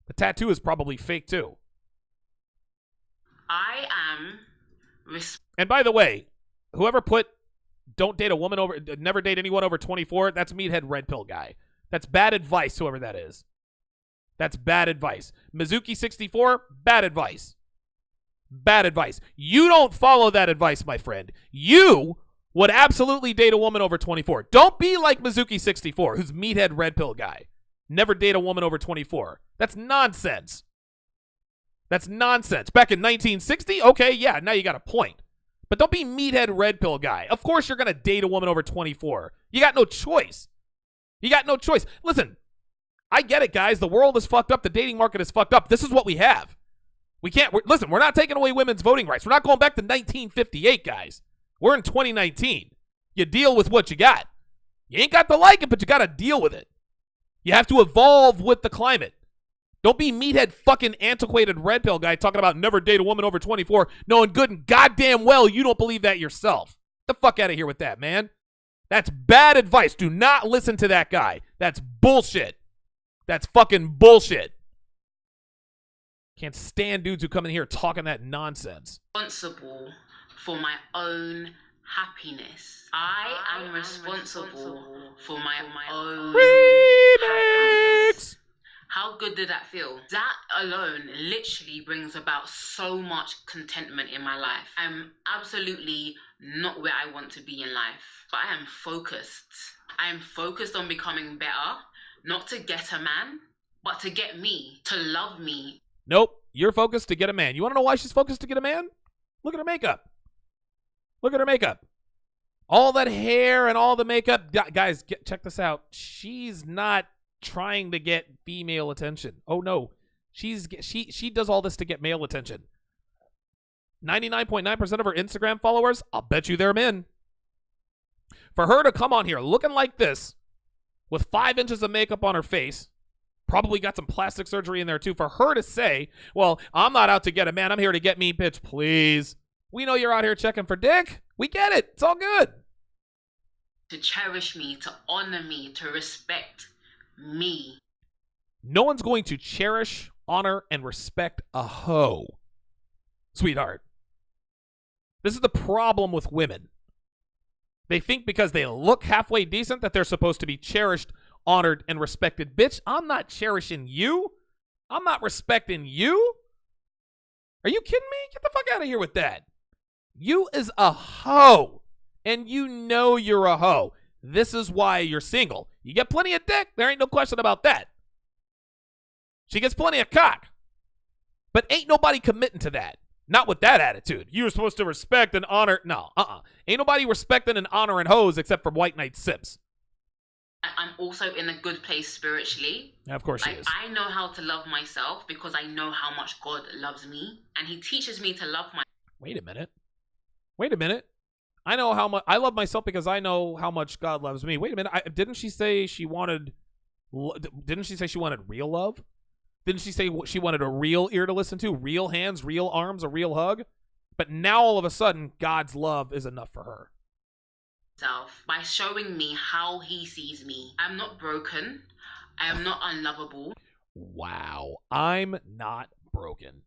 The tattoo is probably fake too. I am... And by the way, whoever put don't date a woman over, never date anyone over 24, that's Meathead Red Pill guy. That's bad advice, whoever that is. That's bad advice. Mizuki64, bad advice. Bad advice. You don't follow that advice, my friend. You would absolutely date a woman over 24. Don't be like Mizuki64, who's Meathead Red Pill guy. Never date a woman over 24. That's nonsense. That's nonsense. Back in 1960? Okay, yeah, now you got a point. But don't be Meathead Red Pill guy. Of course you're going to date a woman over 24. You got no choice. You got no choice. Listen, I get it, guys. The world is fucked up. The dating market is fucked up. This is what we have. We can't, listen, we're not taking away women's voting rights. We're not going back to 1958, guys. We're in 2019. You deal with what you got. You ain't got to like it, but you got to deal with it. You have to evolve with the climate. Don't be meathead fucking antiquated red pill guy talking about never date a woman over 24, knowing good and goddamn well you don't believe that yourself. Get the fuck out of here with that, man. That's bad advice. Do not listen to that guy. That's bullshit. That's fucking bullshit. Can't stand dudes who come in here talking that nonsense. Responsible for my own happiness. I am responsible for my own happiness. How good did that feel? That alone literally brings about so much contentment in my life. I'm absolutely not where I want to be in life, but I am focused. I am focused on becoming better, not to get a man, but to get me, to love me. Nope, you're focused to get a man. You want to know why she's focused to get a man? Look at her makeup. Look at her makeup. All that hair and all the makeup. Guys, check this out. She's not trying to get female attention. Oh no, she does all this to get male attention. 99.9% of her Instagram followers, I'll bet you they're men. For her to come on here looking like this with 5 inches of makeup on her face, Probably got some plastic surgery in there too. For her to say, well, I'm not out to get a man. I'm here to get me, bitch, please. We know you're out here checking for dick. We get it. It's all good. To cherish me, to honor me, to respect me. No one's going to cherish, honor, and respect a hoe. Sweetheart. This is the problem with women. They think because they look halfway decent that they're supposed to be cherished, honored, and respected. Bitch, I'm not cherishing you. I'm not respecting you. Are you kidding me? Get the fuck out of here with that. You is a hoe, and you know you're a hoe. This is why you're single. You get plenty of dick. There ain't no question about that. She gets plenty of cock. But ain't nobody committing to that. Not with that attitude. You're supposed to respect and honor. No, Ain't nobody respecting and honoring hoes except for White Knight Sips. I'm also in a good place spiritually. Yeah, of course she is. I know how to love myself because I know how much God loves me. And he teaches me to love myself. Wait a minute. I know how much I love myself because I know how much God loves me. Wait a minute. Didn't she say she wanted real love? Didn't she say she wanted a real ear to listen to? Real hands, real arms, a real hug? But now all of a sudden, God's love is enough for her. By showing me how he sees me. I'm not broken. I am not unlovable. Wow. I'm not broken.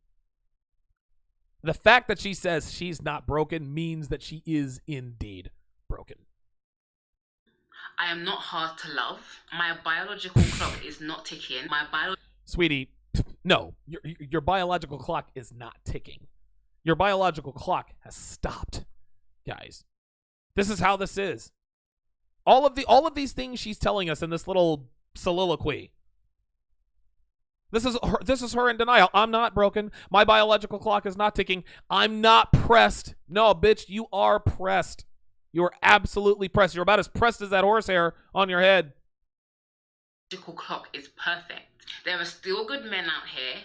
The fact that she says she's not broken means that she is indeed broken. I am not hard to love. My biological clock is not ticking. Sweetie, no. Your biological clock is not ticking. Your biological clock has stopped. Guys, this is how this is. All of these things she's telling us in this little soliloquy. This is her in denial. I'm not broken. My biological clock is not ticking. I'm not pressed. No, bitch, you are pressed. You are absolutely pressed. You're about as pressed as that horsehair on your head. Biological clock is perfect. There are still good men out here.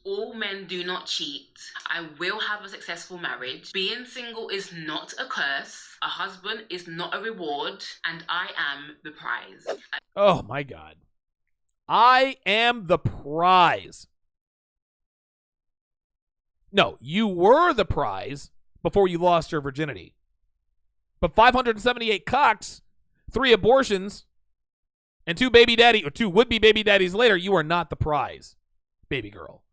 All men do not cheat. I will have a successful marriage. Being single is not a curse. A husband is not a reward. And I am the prize. Oh my God. I am the prize. No, you were the prize before you lost your virginity. But 578 cocks, 3 abortions, and 2 would-be baby daddies later, you are not the prize, baby girl.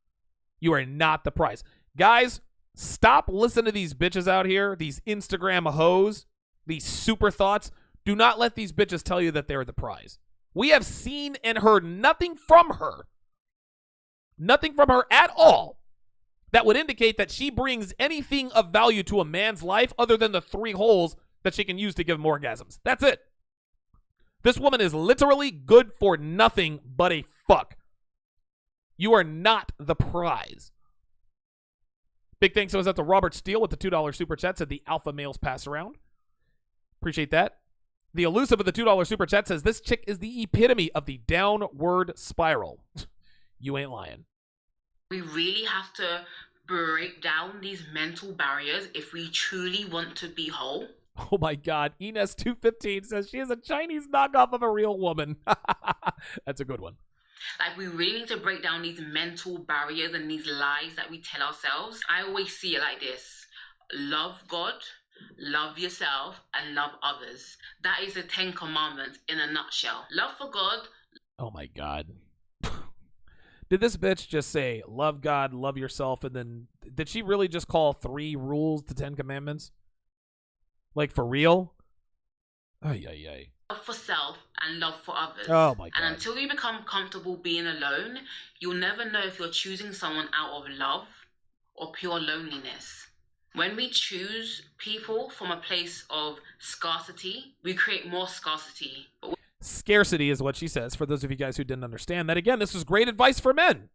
You are not the prize. Guys, stop listening to these bitches out here, these Instagram hoes, these super thoughts. Do not let these bitches tell you that they're the prize. We have seen and heard nothing from her at all, that would indicate that she brings anything of value to a man's life other than the 3 holes that she can use to give him orgasms. That's it. This woman is literally good for nothing but a fuck. You are not the prize. Big thanks goes out to Robert Steele with the $2 super chat, said the alpha males pass around. Appreciate that. The elusive of the $2 super chat says this chick is the epitome of the downward spiral. You ain't lying. We really have to break down these mental barriers if we truly want to be whole. Oh my God. Ines215 says she is a Chinese knockoff of a real woman. That's a good one. Like, we really need to break down these mental barriers and these lies that we tell ourselves. I always see it like this. Love God, love yourself, and love others. That is the 10 commandments in a nutshell. Love for God. Oh my God. Did this bitch just say, love God, love yourself, and then did she really just call 3 rules the 10 commandments? Like, for real? Ay, ay, ay. Love for self and love for others. Oh my God. And until you become comfortable being alone, you'll never know if you're choosing someone out of love or pure loneliness. When we choose people from a place of scarcity, we create more scarcity. Scarcity is what she says, for those of you guys who didn't understand that. Again, this is great advice for men,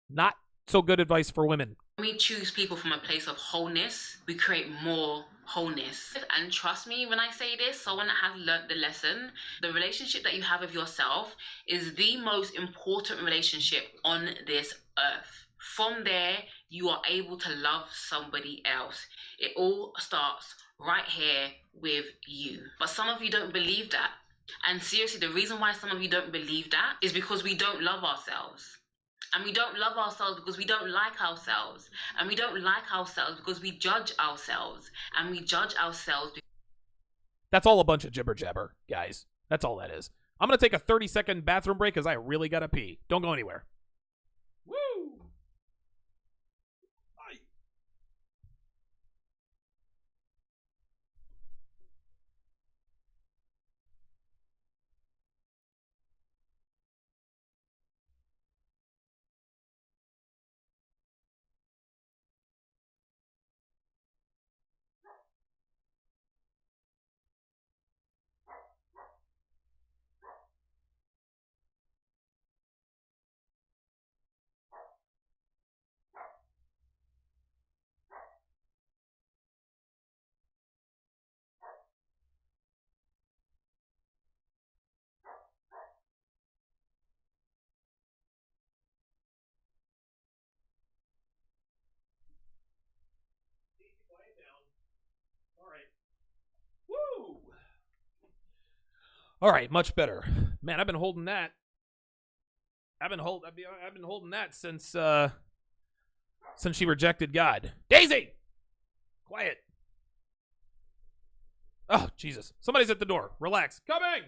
not so good advice for women. When we choose people from a place of wholeness, we create more wholeness. And trust me when I say this, someone that has learnt the lesson, the relationship that you have with yourself is the most important relationship on this earth. From there, you are able to love somebody else. It all starts right here with you. But some of you don't believe that. And seriously, the reason why some of you don't believe that is because we don't love ourselves. And we don't love ourselves because we don't like ourselves. And we don't like ourselves because we judge ourselves. And we judge ourselves. That's all a bunch of jibber jabber, guys. That's all that is. I'm going to take a 30-second bathroom break because I really got to pee. Don't go anywhere. Woo! Bye. All right. Woo! All right, much better. Man, I've been holding that. I've been holding that since she rejected God. Daisy! Quiet. Oh, Jesus. Somebody's at the door. Relax. Coming!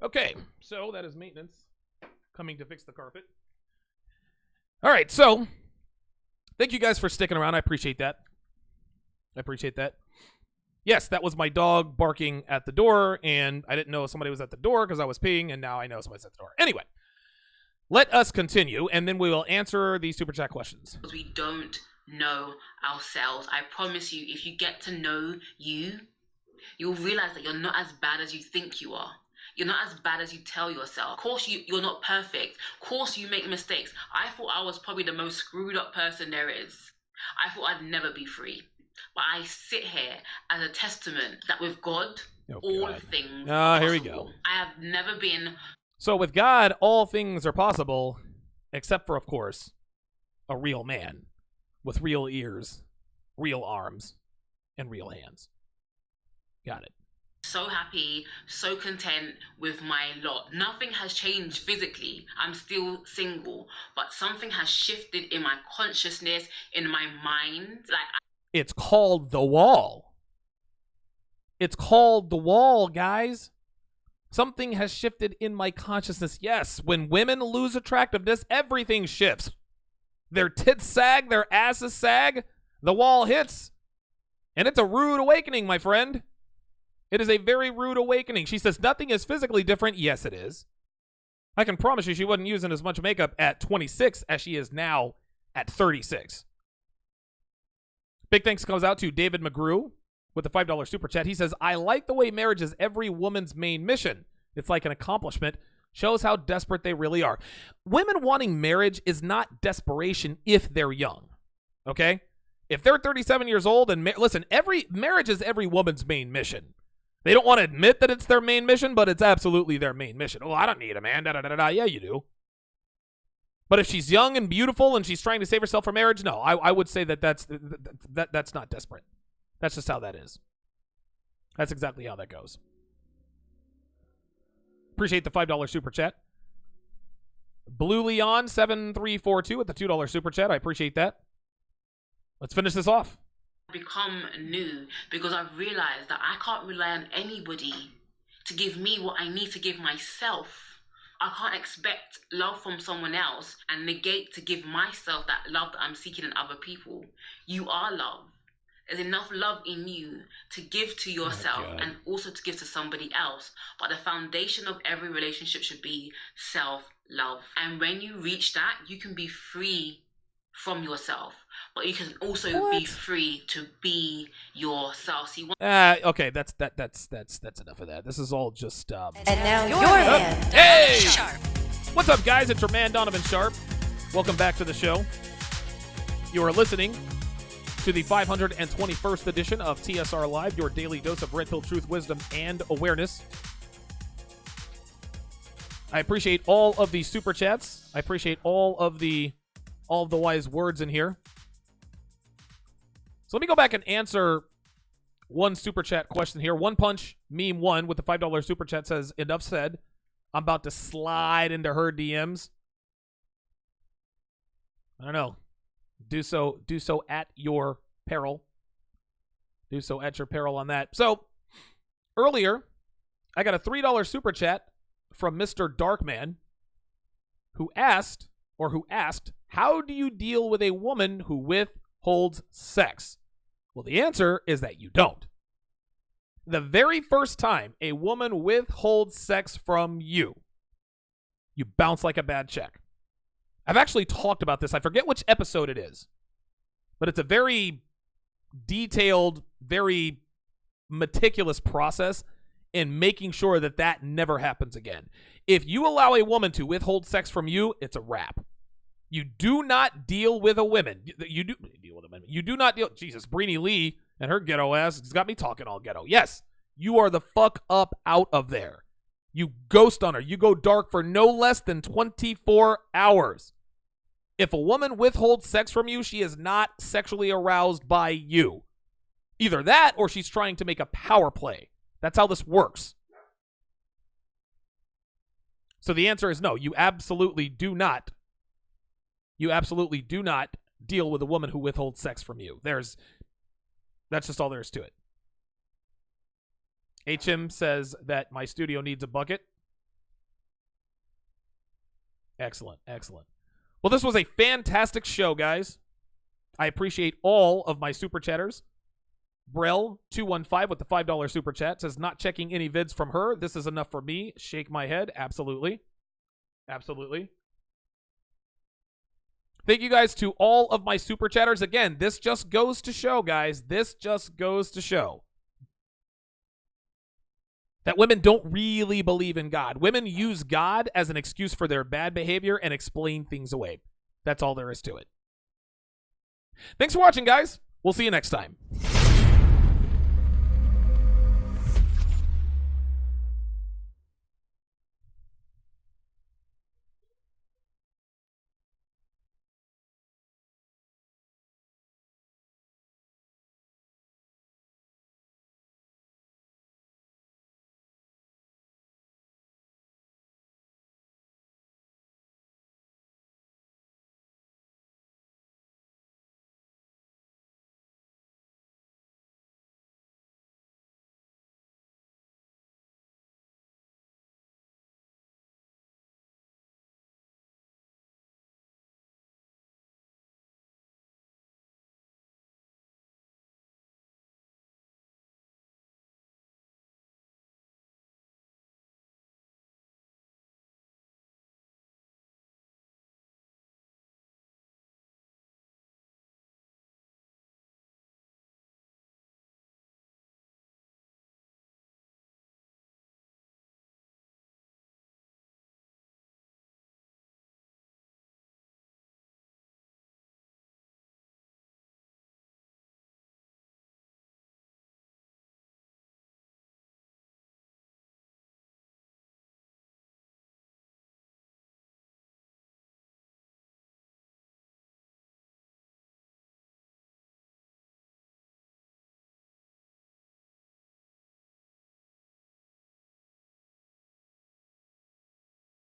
Okay, so that is maintenance coming to fix the carpet. All right, so thank you guys for sticking around. I appreciate that. Yes, that was my dog barking at the door, and I didn't know somebody was at the door because I was peeing, and now I know somebody's at the door. Anyway, let us continue, and then we will answer these super chat questions. Because we don't know ourselves. I promise you, if you get to know you, you'll realize that you're not as bad as you think you are. You're not as bad as you tell yourself. Of course, you're not perfect. Of course, you make mistakes. I thought I was probably the most screwed up person there is. I thought I'd never be free. But I sit here as a testament that with God, all things are here possible. we go. I have never been... So with God, all things are possible, except for, of course, a real man with real ears, real arms, and real hands. Got it. So happy, so content with my lot. Nothing has changed physically. I'm still single, but something has shifted in my consciousness, in my mind. It's called the wall. It's called the wall, guys. Something has shifted in my consciousness. Yes, when women lose attractiveness, everything shifts. Their tits sag, their asses sag, the wall hits. And it's a rude awakening, my friend. It is a very rude awakening. She says nothing is physically different. Yes, it is. I can promise you she wasn't using as much makeup at 26 as she is now at 36. Big thanks goes out to David McGrew with the $5 super chat. He says, I like the way marriage is every woman's main mission. It's like an accomplishment. Shows how desperate they really are. Women wanting marriage is not desperation if they're young. Okay? If they're 37 years old and listen, marriage is every woman's main mission. They don't want to admit that it's their main mission, but it's absolutely their main mission. Oh, I don't need a man. Da-da-da-da. Yeah, you do. But if she's young and beautiful and she's trying to save herself for marriage, no, I would say that's not desperate. That's just how that is. That's exactly how that goes. Appreciate the $5 super chat. Blue Leon 7342 with the $2 super chat. I appreciate that. Let's finish this off. Become new because I've realized that I can't rely on anybody to give me what I need to give myself. I can't expect love from someone else and negate to give myself that love that I'm seeking in other people. You are love. There's enough love in you to give to yourself and also to give to somebody else. But the foundation of every relationship should be self-love. And when you reach that, you can be free from yourself. but you can also be free to be yourself. See, Okay, that's enough of that. This is all just And now your man. Hey! Sharp. What's up, guys? It's your man Donovan Sharp. Welcome back to the show. You are listening to the 521st edition of TSR Live, your daily dose of red pill truth, wisdom, and awareness. I appreciate all of the super chats. I appreciate all of the wise words in here. So let me go back and answer one super chat question here. One Punch Meme 1 with the $5 super chat says, enough said. I'm about to slide into her DMs. I don't know. Do so at your peril. Do so at your peril on that. So earlier, I got a $3 super chat from Mr. Darkman, who asked, how do you deal with a woman who withholds sex? Well, the answer is that you don't. The very first time a woman withholds sex from you, you bounce like a bad check. I've actually talked about this. I forget which episode it is, but it's a very detailed, very meticulous process in making sure that that never happens again. If you allow a woman to withhold sex from you, it's a wrap. You do not deal with a woman. You do deal with a woman. You do not deal. Jesus, Breeny Lee and her ghetto ass has got me talking all ghetto. Yes, you are the fuck up out of there. You ghost on her. You go dark for no less than 24 hours. If a woman withholds sex from you, she is not sexually aroused by you. Either that or she's trying to make a power play. That's how this works. So the answer is no. You absolutely do not. You absolutely do not deal with a woman who withholds sex from you. That's just all there is to it. HM says that my studio needs a bucket. Excellent, excellent. Well, this was a fantastic show, guys. I appreciate all of my super chatters. Brell215 with the $5 super chat says, not checking any vids from her. This is enough for me. Shake my head. Absolutely. Absolutely. Thank you guys to all of my super chatters. Again, this just goes to show, guys. This just goes to show that women don't really believe in God. Women use God as an excuse for their bad behavior and explain things away. That's all there is to it. Thanks for watching, guys. We'll see you next time.